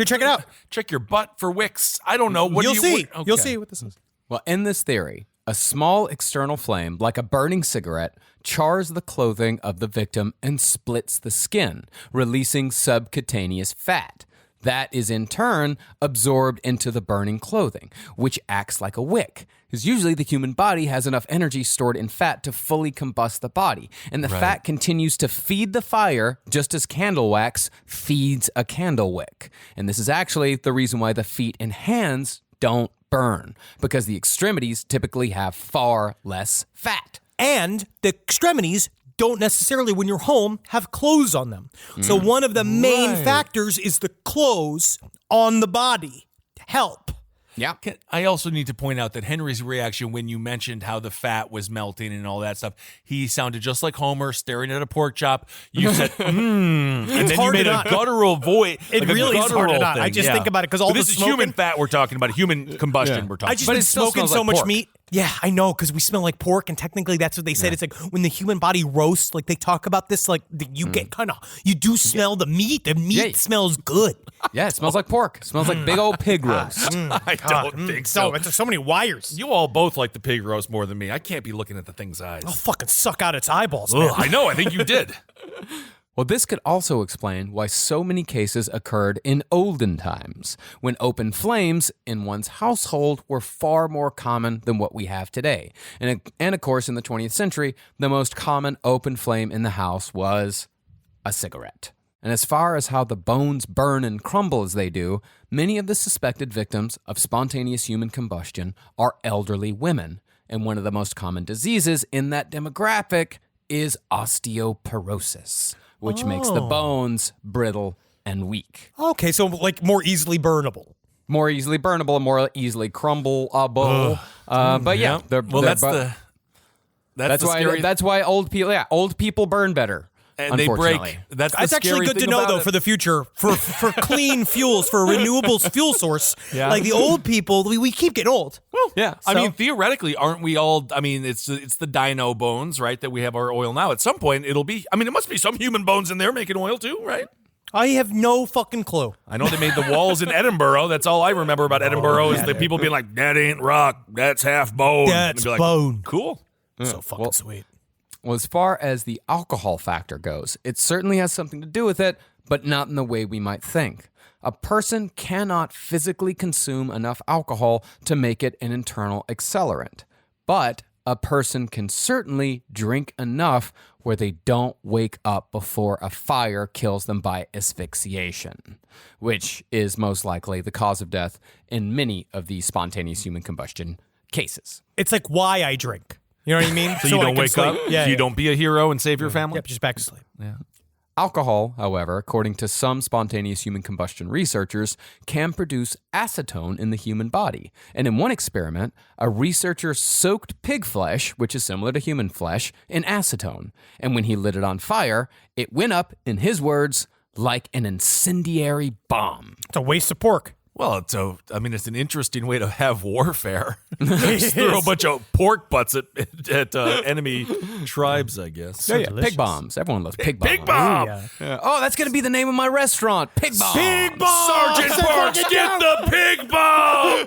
Check it out.
Check your butt for wicks. I don't know.
You'll see.
Okay.
You'll see what this is.
Well, in this theory, a small external flame, like a burning cigarette, chars the clothing of the victim and splits the skin, releasing subcutaneous fat. That is in turn absorbed into the burning clothing, which acts like a wick. Because usually the human body has enough energy stored in fat to fully combust the body. And the fat continues to feed the fire just as candle wax feeds a candle wick. And this is actually the reason why the feet and hands don't burn, because the extremities typically have far less fat.
And the extremities don't necessarily, when you're home, have clothes on them. So one of the main factors is the clothes on the body to help.
Yeah.
I also need to point out that Henry's reaction when you mentioned how the fat was melting and all that stuff, he sounded just like Homer staring at a pork chop. You said, and then you
hard
made
to
a
not.
guttural voice.
It really is hard to not. I just think about it because all
but
the
this is
smoking.
human fat we're talking about, human combustion we're talking
I just
But
been
it still
smoking
smells
so
like
much
pork.
meat. Yeah, I know, because we smell like pork, and technically that's what they said. It's like when the human body roasts, like they talk about this, like you get you do smell the meat. The meat smells good.
Yeah, it smells like pork. It smells like big old pig roast.
I don't think so.
It's so many wires.
You all both like the pig roast more than me. I can't be looking at the thing's eyes.
I'll fucking suck out its eyeballs,
Ugh,
man.
I know. I think you did.
Well, this could also explain why so many cases occurred in olden times, when open flames in one's household were far more common than what we have today. And of course, in the 20th century, the most common open flame in the house was a cigarette. And as far as how the bones burn and crumble as they do, many of the suspected victims of spontaneous human combustion are elderly women. And one of the most common diseases in that demographic is osteoporosis, which makes the bones brittle and weak.
Okay, so like more easily burnable.
More easily burnable and more easily crumbleable. But yeah, that's why old people burn better.
And they break.
That's actually good to know, though, for the future, for clean fuels, for a renewable fuel source.
Yeah.
Like the old people, we keep getting old.
Well,
yeah.
I mean, theoretically, aren't we all? I mean, it's the dino bones, right? That we have our oil now. At some point, it'll be. I mean, there must be some human bones in there making oil too, right?
I have no fucking clue.
I know they made the walls in Edinburgh. That's all I remember about Edinburgh is the people being like, "That ain't rock. That's half bone."
That's
like,
bone.
Cool.
So fucking sweet.
Well, as far as the alcohol factor goes, it certainly has something to do with it, but not in the way we might think. A person cannot physically consume enough alcohol to make it an internal accelerant, but a person can certainly drink enough where they don't wake up before a fire kills them by asphyxiation, which is most likely the cause of death in many of these spontaneous human combustion cases.
It's like why I drink. You know what I mean?
So you don't wake up?
Yeah,
you don't be a hero and save your family?
Yep, just back to sleep.
Yeah. Alcohol, however, according to some spontaneous human combustion researchers, can produce acetone in the human body. And in one experiment, a researcher soaked pig flesh, which is similar to human flesh, in acetone. And when he lit it on fire, it went up, in his words, like an incendiary bomb.
It's a waste of pork.
Well, it's an interesting way to have warfare. Just throw a bunch of pork butts at enemy tribes, I guess.
Yeah, pig bombs. Everyone loves pig bombs.
Pig bomb!
Yeah. Oh, that's going to be the name of my restaurant. Pig bomb.
Pig bomb! Sergeant Parks, get the pig bomb!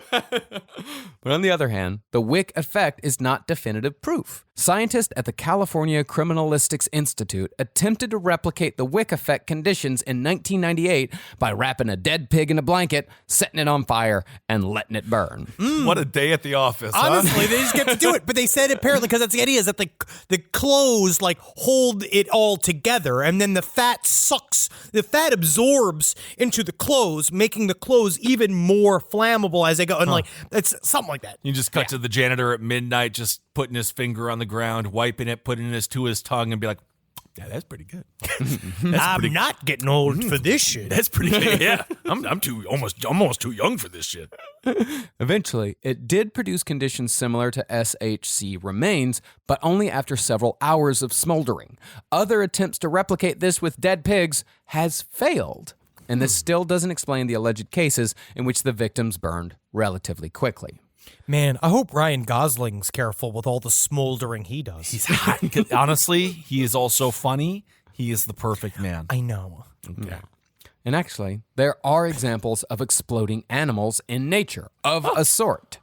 But on the other hand, the Wick effect is not definitive proof. Scientists at the California Criminalistics Institute attempted to replicate the Wick effect conditions in 1998 by wrapping a dead pig in a blanket, setting it on fire, and letting it burn.
What a day at the office, huh?
Honestly, they just get to do it. But they said apparently, because that's the idea, is that the clothes like hold it all together, and then the fat absorbs into the clothes, making the clothes even more flammable as they go. And like, it's something like that.
You just cut to the janitor at midnight, just putting his finger on the ground, wiping it, putting it to his tongue, and be like, yeah, that's pretty good.
I'm not getting old for this shit.
That's pretty good. Yeah, I'm almost too young for this shit.
Eventually, it did produce conditions similar to SHC remains, but only after several hours of smoldering. Other attempts to replicate this with dead pigs has failed, and this still doesn't explain the alleged cases in which the victims burned relatively quickly.
Man, I hope Ryan Gosling's careful with all the smoldering he does.
He's hot. Honestly, he is also funny. He is the perfect man.
I know.
Yeah. And actually, there are examples of exploding animals in nature, of a sort.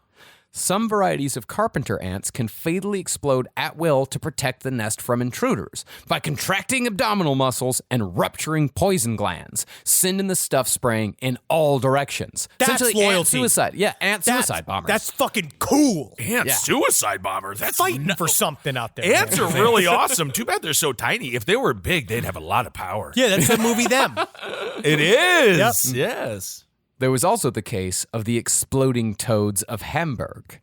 Some varieties of carpenter ants can fatally explode at will to protect the nest from intruders by contracting abdominal muscles and rupturing poison glands, sending the stuff spraying in all directions.
That's
Essentially,
loyalty.
Ant suicide. Yeah, suicide bombers.
That's fucking cool.
Suicide bomber. That's
Fighting for something out there.
Ants are really awesome. Too bad they're so tiny. If they were big, they'd have a lot of power.
Yeah, that's the movie Them.
It is.
Yep.
Yes.
There was also the case of the exploding toads of Hamburg.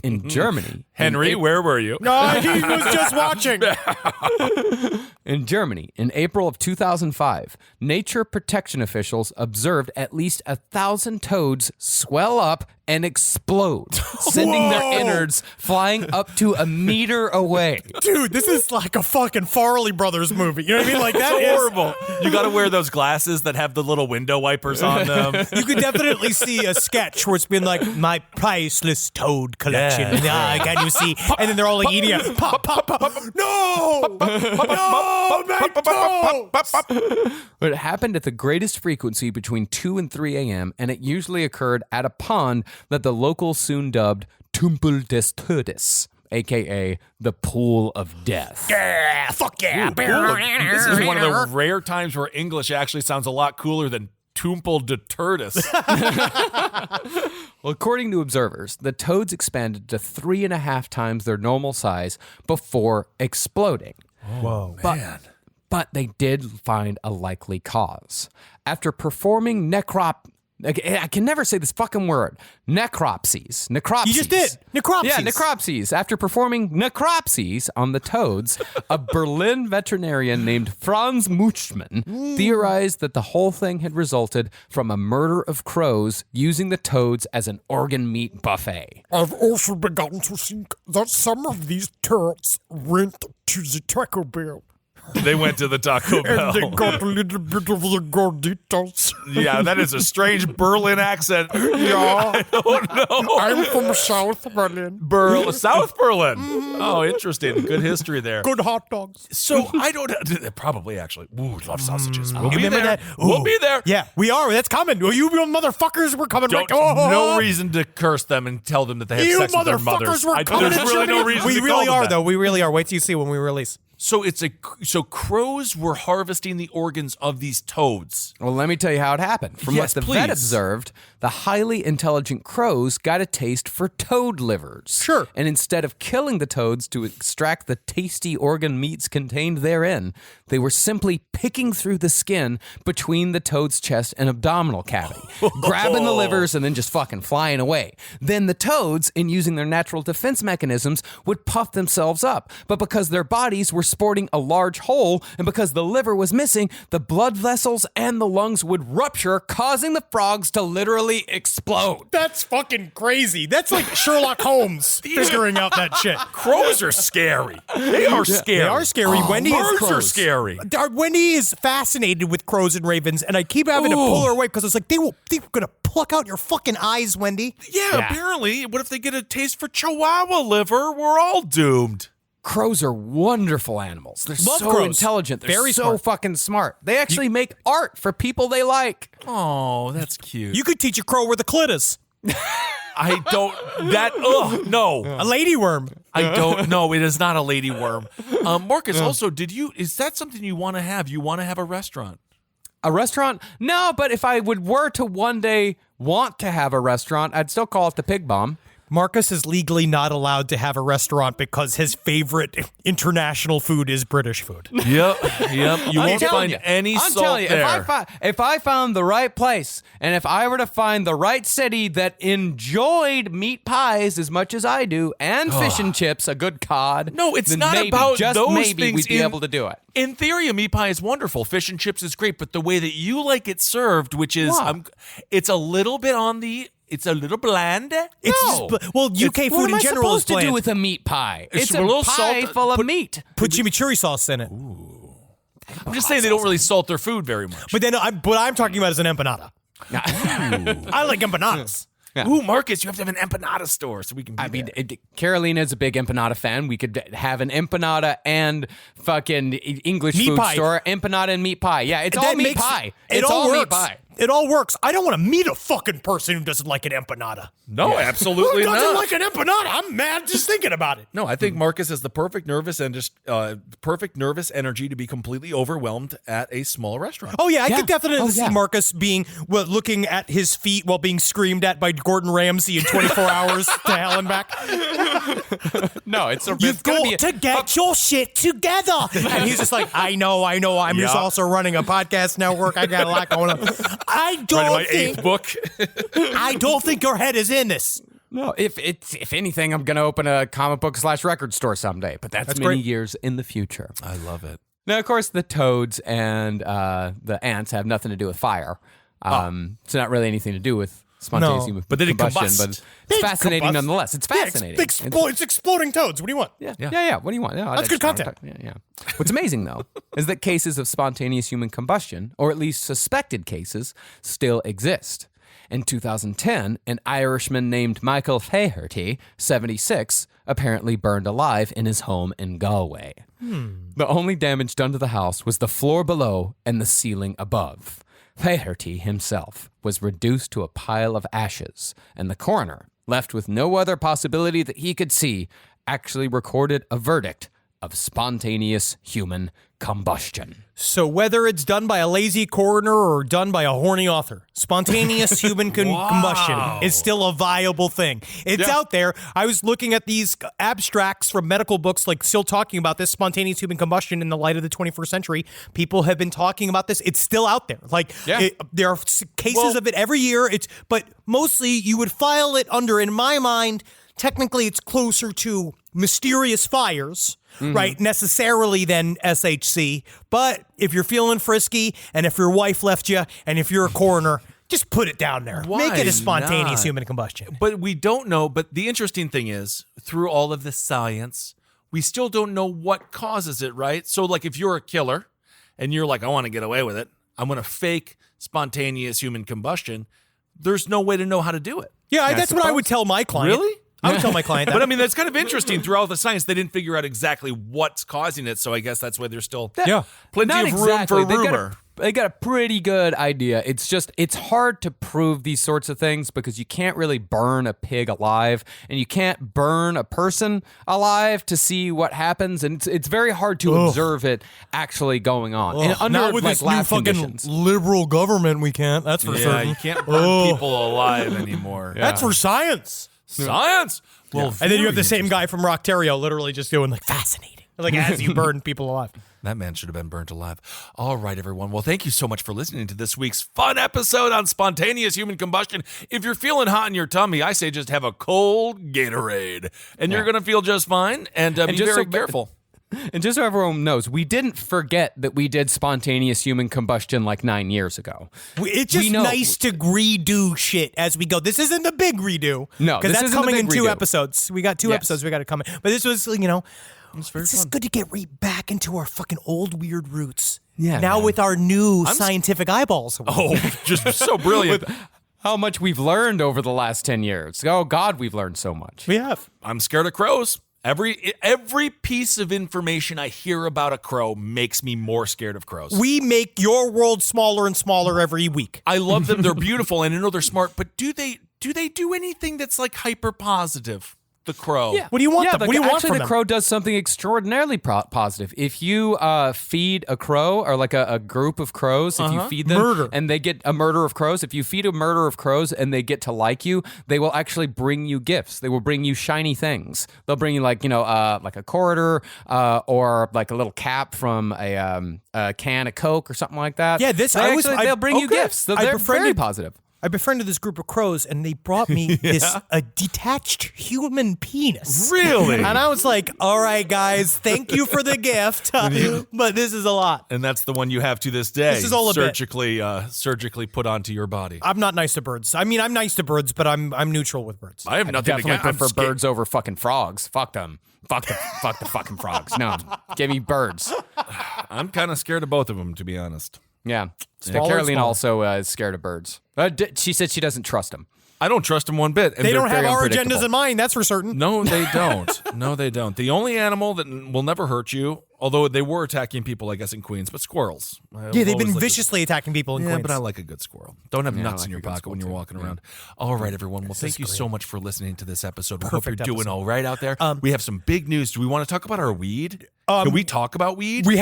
In Germany.
Henry, where were you?
No, he was just watching.
In Germany, in April of 2005, nature protection officials observed at least 1,000 toads swell up and explode, sending their innards flying up to a meter away.
Dude, this is like a fucking Farley Brothers movie. You know what I mean? Like, that is
horrible. You got to wear those glasses that have the little window wipers on them.
You could definitely see a sketch where it's been like, my priceless toad collection.
Yeah.
Can you see? And then they're all like eating it. Pop, pop, pop, pop. No! No, my toad!
But it happened at the greatest frequency between 2 and 3 a.m., and it usually occurred at a pond that the locals soon dubbed Tumpel des Todes, aka the Pool of Death.
Yeah, fuck yeah.
This is one of the rare times where English actually sounds a lot cooler than Tumpel de Turtis.
Well, according to observers, the toads expanded to 3.5 times their normal size before exploding.
Whoa,
Man.
But they did find a likely cause. After performing I can never say this fucking word. Necropsies.
You just did. Necropsies.
Yeah, necropsies. After performing necropsies on the toads, a Berlin veterinarian named Franz Muchman theorized that the whole thing had resulted from a murder of crows using the toads as an organ meat buffet.
I've also begun to think that some of these turds went to the Taco Bell.
They went to the Taco Bell.
And they got a little bit of the gorditas.
Yeah, that is a strange Berlin accent.
Yeah.
I don't know.
I'm from South Berlin.
South Berlin. Oh, interesting. Good history there.
Good hot dogs.
So I don't probably actually. Ooh, love sausages. We'll be
Remember
there.
that?
We'll
Ooh.
be there.
Yeah, we are. That's coming. Well, you motherfuckers, we're coming.
Don't,
right.
no reason to curse them and tell them that they have
You
sex with their
motherfuckers,
mothers.
we're coming
There's
to
really no
Germany.
reason
We
to call
really
them
are,
that.
though. We really are. Wait till you see when we release.
So crows were harvesting the organs of these toads.
Well, let me tell you how it happened. From
Yes,
what the vet
please.
observed, the highly intelligent crows got a taste for toad livers.
Sure.
And instead of killing the toads to extract the tasty organ meats contained therein, they were simply picking through the skin between the toad's chest and abdominal cavity, grabbing the livers and then just fucking flying away. Then the toads, in using their natural defense mechanisms, would puff themselves up. But because their bodies were sporting a large hole, and because the liver was missing, the blood vessels and the lungs would rupture, causing the frogs to literally explode.
That's fucking crazy. That's like Sherlock Holmes figuring out that shit.
Crows are scary. They are scary.
They are scary. Wendy is
Birds are
crows.
scary.
Wendy is fascinated with crows and ravens, and I keep having to pull her away because it's like they're gonna pluck out your fucking eyes, Wendy.
Yeah, apparently. What if they get a taste for Chihuahua liver? We're all doomed.
Crows are wonderful animals. They're
Love
so
crows.
intelligent. They're
Very
so
smart.
fucking smart. They actually make art for people they like.
Oh, that's cute.
You could teach a crow where the clit is.
I don't. No.
A lady worm.
I don't know. It is not a lady worm. Marcus, also, is that something you want to have? You want to have a restaurant?
A restaurant? No, but if I were to one day want to have a restaurant, I'd still call it the Pig Bomb.
Marcus is legally not allowed to have a restaurant because his favorite international food is British food.
Yep. You won't find any
I'm
salt
telling you,
there.
if I found the right place, and if I were to find the right city that enjoyed meat pies as much as I do, and fish and chips, a good cod,
No, it's
then
not
maybe,
about
just
those
maybe
things.
we'd be able to do it.
In theory, a meat pie is wonderful. Fish and chips is great, but the way that you like it served, which is, it's a little bit on the. It's a little bland.
It's well, UK
What
food
am
in
I
general is
supposed to
bland.
do with a meat pie?
It's
It's
a
a
little
pie
salt-
full of meat.
Put chimichurri sauce in it.
I'm just saying they don't really salt their food very much.
But then what I'm talking about is an empanada. I like empanadas.
Yeah.
Ooh, Marcus, you have to have an empanada store so we can.
I mean, Carolina is a big empanada fan. We could have an empanada and fucking English
Meat
food
pie.
store, empanada and meat pie. Yeah, it's all
That
meat
makes-
pie.
It
It's
all
all meat
works.
pie.
It all works. I don't want to meet a fucking person who doesn't like an empanada.
No, absolutely
Who doesn't
not.
like an empanada? I'm mad just thinking about it.
No, I think Marcus has the perfect nervous energy to be completely overwhelmed at a small restaurant.
Oh yeah, I
Yeah.
could definitely
Oh,
see
yeah.
Marcus looking at his feet while being screamed at by Gordon Ramsay in 24 hours to hell and back.
No, it's
You've
gonna
got
be
to get your shit together. And he's just like, I know. I'm just
Yeah.
also running a podcast network. I got a lot going on. I
Writing
don't
my
think
8th book.
I don't think your head is in this.
No, if anything, I'm gonna open a comic book / record store someday, but that's many
great.
years in the future.
I love it.
Now, of course, the toads and the ants have nothing to do with fire. It's not really anything to do with spontaneous
No,
human
but they did
combustion,
combust.
but it's
They
fascinating
combust.
nonetheless. It's fascinating.
It's exploding toads. What do you want?
Yeah. What do you want? Yeah,
That's good content.
Yeah. What's amazing, though, is that cases of spontaneous human combustion, or at least suspected cases, still exist. In 2010, an Irishman named Michael Faherty, 76, apparently burned alive in his home in Galway. The only damage done to the house was the floor below and the ceiling above. Faherty himself was reduced to a pile of ashes, and the coroner, left with no other possibility that he could see, actually recorded a verdict of spontaneous human combustion.
So whether it's done by a lazy coroner or done by a horny author, spontaneous human combustion is still a viable thing. It's out there. I was looking at these abstracts from medical books, like still talking about this spontaneous human combustion in the light of the 21st century. People have been talking about this. It's still out there. There are cases of it every year. But mostly you would file it under, in my mind, technically it's closer to mysterious fires. Right, necessarily than SHC. But if you're feeling frisky, and if your wife left you, and if you're a coroner, just put it down there.
Why
Make it a spontaneous
not?
human combustion.
But we don't know. But the interesting thing is, through all of this science, we still don't know what causes it, right? So, like, if you're a killer, and you're like, I want to get away with it, I'm going to fake spontaneous human combustion, there's no way to know how to do it.
Yeah, that's what I would tell my client.
Really?
I would tell my client that.
But I mean, that's kind of interesting. Throughout the science, they didn't figure out exactly what's causing it. So I guess that's why there's still plenty
Not
of room
exactly.
for rumor.
They got a pretty good idea. It's just, it's hard to prove these sorts of things because you can't really burn a pig alive and you can't burn a person alive to see what happens. And it's very hard to observe it actually going on. And under,
Not with
like,
this new
lab
fucking
conditions.
liberal government, we can't. That's for certain.
You can't burn people alive anymore.
That's for science.
Science. Well,
And then you have the same guy from Rocktario literally just doing like fascinating. Like as you burn people alive.
That man should have been burnt alive. All right, everyone. Well, thank you so much for listening to this week's fun episode on spontaneous human combustion. If you're feeling hot in your tummy, I say just have a cold Gatorade, and you're going to feel just fine. And be very careful.
And just so everyone knows, we didn't forget that we did spontaneous human combustion like 9 years ago.
It's just nice to redo shit as we go. This isn't the big redo.
No,
because
this
that's
isn't the
coming in
big
2
redo.
episodes. We got 2 episodes we got to come in. But this was,
It's very
it's just
fun.
good to get back into our fucking old weird roots.
Yeah,
Now
man.
with our new scientific eyeballs.
Oh, just so brilliant.
How much we've learned over the last 10 years. Oh, God, we've learned so much.
We have.
I'm scared of crows. Every piece of information I hear about a crow makes me more scared of crows.
We make your world smaller and smaller every week.
I love them. They're beautiful, and I know they're smart. But do they do anything that's like hyper positive? The crow.
Yeah.
What do you want them?
But
What do you want
actually,
from
the
them?
crow does something extraordinarily positive. If you feed a crow or like a group of crows, if you feed them and they get a murder of crows, if you feed a murder of crows and they get to like you, they will actually bring you gifts. They will bring you shiny things. They'll bring you like a quarter or like a little cap from a can of Coke or something like that.
Yeah,
they'll bring you gifts. So they're very positive.
I befriended this group of crows, and they brought me a detached human penis.
Really?
And I was like, all right, guys, thank you for the gift, but this is a lot.
And that's the one you have to this day.
This is all a bit.
surgically put onto your body.
I'm not nice to birds. I mean, I'm nice to birds, but I'm neutiral with birds.
I have nothing
Definitely
against. I'm
prefer
scared.
birds over fucking frogs. Fuck them. Fuck the fucking frogs. No, give me birds.
I'm kind of scared of both of them, to be honest.
Yeah.
Smaller and
Carolina
smaller.
also is scared of birds. She said she doesn't trust them.
I don't trust them one bit. And
They
they're
don't have
very
our
unpredictable.
agendas in mind, that's for certain.
No, they don't. No, they don't. The only animal that will never hurt you, although they were attacking people, I guess, in Queens, but squirrels.
Yeah, they've been viciously attacking people in
Yeah,
Queens.
but I like a good squirrel. Don't have nuts
I
in your
like a good
pocket when you're
squirrel,
walking around. All right, everyone. Well, thank you so much for listening to this episode. We hope you're
Perfect
doing
episode.
all right out there. We have some big news. Do we want to talk about our weed? Can we talk about weed?
we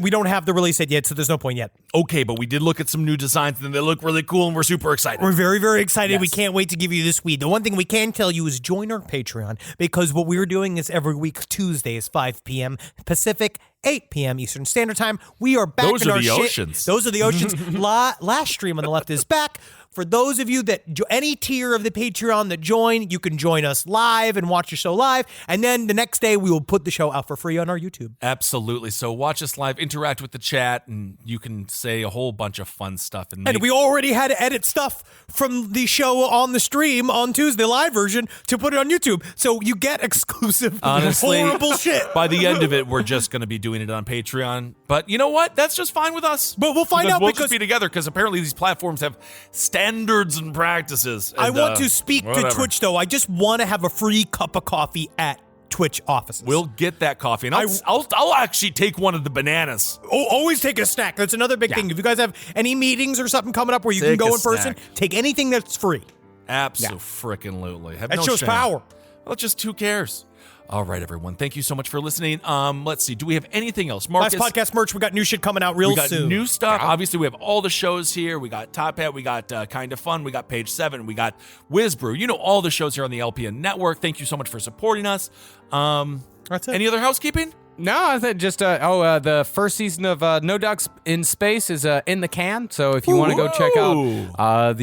don't have the release date yet, so there's no point yet.
Okay, but we did look at some new designs and they look really cool and we're super excited.
We're very, very excited.
Yes.
We can't wait to give you this weed. The one thing we can tell you is join our Patreon, because what we're doing is every week, Tuesdays, 5 p.m. Pacific, 8 p.m. Eastern Standard Time. We are back
Those
in
are
our
the
shit.
oceans.
Those are the oceans. Last stream on the left is back. For those of you that any tier of the Patreon that join, you can join us live and watch the show live. And then the next day, we will put the show out for free on our YouTube.
Absolutely. So watch us live, interact with the chat, and you can say a whole bunch of fun stuff. And
And we already had to edit stuff from the show on the stream on Tuesday, live version, to put it on YouTube. So you get exclusive,
honestly,
horrible shit.
By the end of it, we're just going to be doing it on Patreon. But you know what? That's just fine with us.
But we'll find out
we'll
because
just be together, because apparently these platforms have standards and practices.
I
and,
want to speak to
whatever.
Twitch, though. I just want to have a free cup of coffee at Twitch offices.
We'll get that coffee, and I'll actually take one of the bananas.
Always take a snack. That's another big thing. If you guys have any meetings or something coming up where you
Take
can go
a
in person,
snack.
take anything that's free.
Absolutely. Have
That
no
shows
shame.
power.
Well, just who cares? All right, everyone. Thank you so much for listening. Let's see. Do we have anything else? Marcus?
Last podcast merch. We got new shit coming out real soon.
We got new stuff. Obviously, we have all the shows here. We got Top Hat. We got Kind of Fun. We got Page 7. We got Whiz Brew. You know, all the shows here on the LPN network. Thank you so much for supporting us.
That's it.
Any other housekeeping?
No, I think just the first season of No Ducks in Space is in the can. So if you want to go check out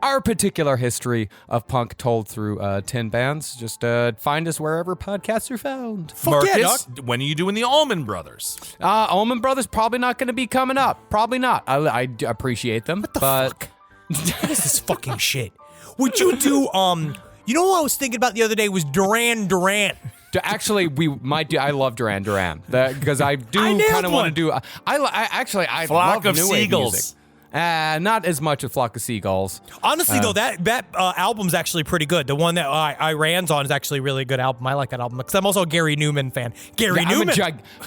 our particular history of punk told through 10 bands, just find us wherever podcasts are found.
Marcus, when are you doing the Allman Brothers?
Allman Brothers probably not going to be coming up. Probably not. I appreciate them,
What the fuck? What is this fucking shit? Would you do you know what I was thinking about the other day was Duran Duran.
Actually, we might do. I love Duran Duran because I do kind of want to do. I
Flock
love
of
new wave
Seagulls.
music. Not as much a Flock of Seagulls.
Honestly, though, that album's actually pretty good. The one that I ran's on is actually a really good album. I like that album because I'm also a Gary Newman fan. Gary Newman.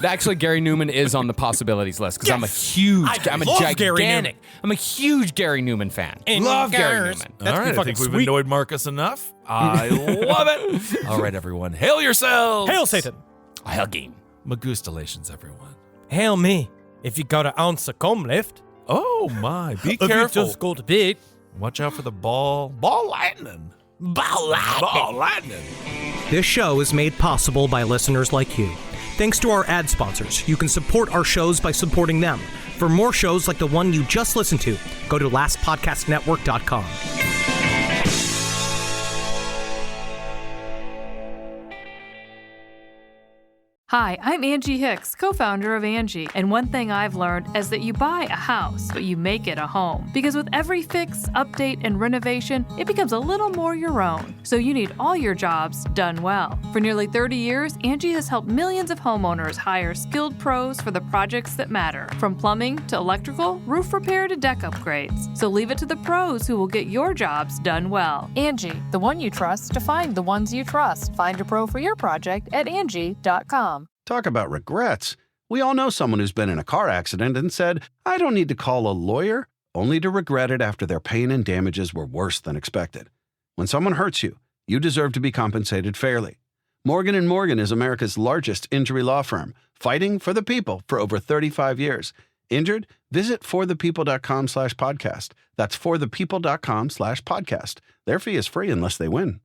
Actually, Gary Newman is on the possibilities list because I'm a huge. I'm a gigantic. I'm a huge Gary Newman fan. Love Gary Newman.
All right, I think we've annoyed Marcus enough. I love it. All right, everyone. Hail yourselves.
Hail Satan.
Hail game.
Magustalations, everyone.
Hail me. If you got an ounce of comb left.
Oh, my. Be
If you
careful.
just go to bed.
Watch out for the ball lightning.
Ball lightning.
Ball lightning.
This show is made possible by listeners like you. Thanks to our ad sponsors, you can support our shows by supporting them. For more shows like the one you just listened to, go to lastpodcastnetwork.com.
Hi, I'm Angie Hicks, co-founder of Angie, and one thing I've learned is that you buy a house, but you make it a home. Because with every fix, update, and renovation, it becomes a little more your own. So you need all your jobs done well. For nearly 30 years, Angie has helped millions of homeowners hire skilled pros for the projects that matter, from plumbing to electrical, roof repair to deck upgrades. So leave it to the pros who will get your jobs done well.
Angie, the one you trust to find the ones you trust. Find a pro for your project at Angie.com.
Talk about regrets. We all know someone who's been in a car accident and said, I don't need to call a lawyer, only to regret it after their pain and damages were worse than expected. When someone hurts you, you deserve to be compensated fairly. Morgan & Morgan is America's largest injury law firm, fighting for the people for over 35 years. Injured? Visit forthepeople.com/podcast. That's forthepeople.com/podcast. Their fee is free unless they win.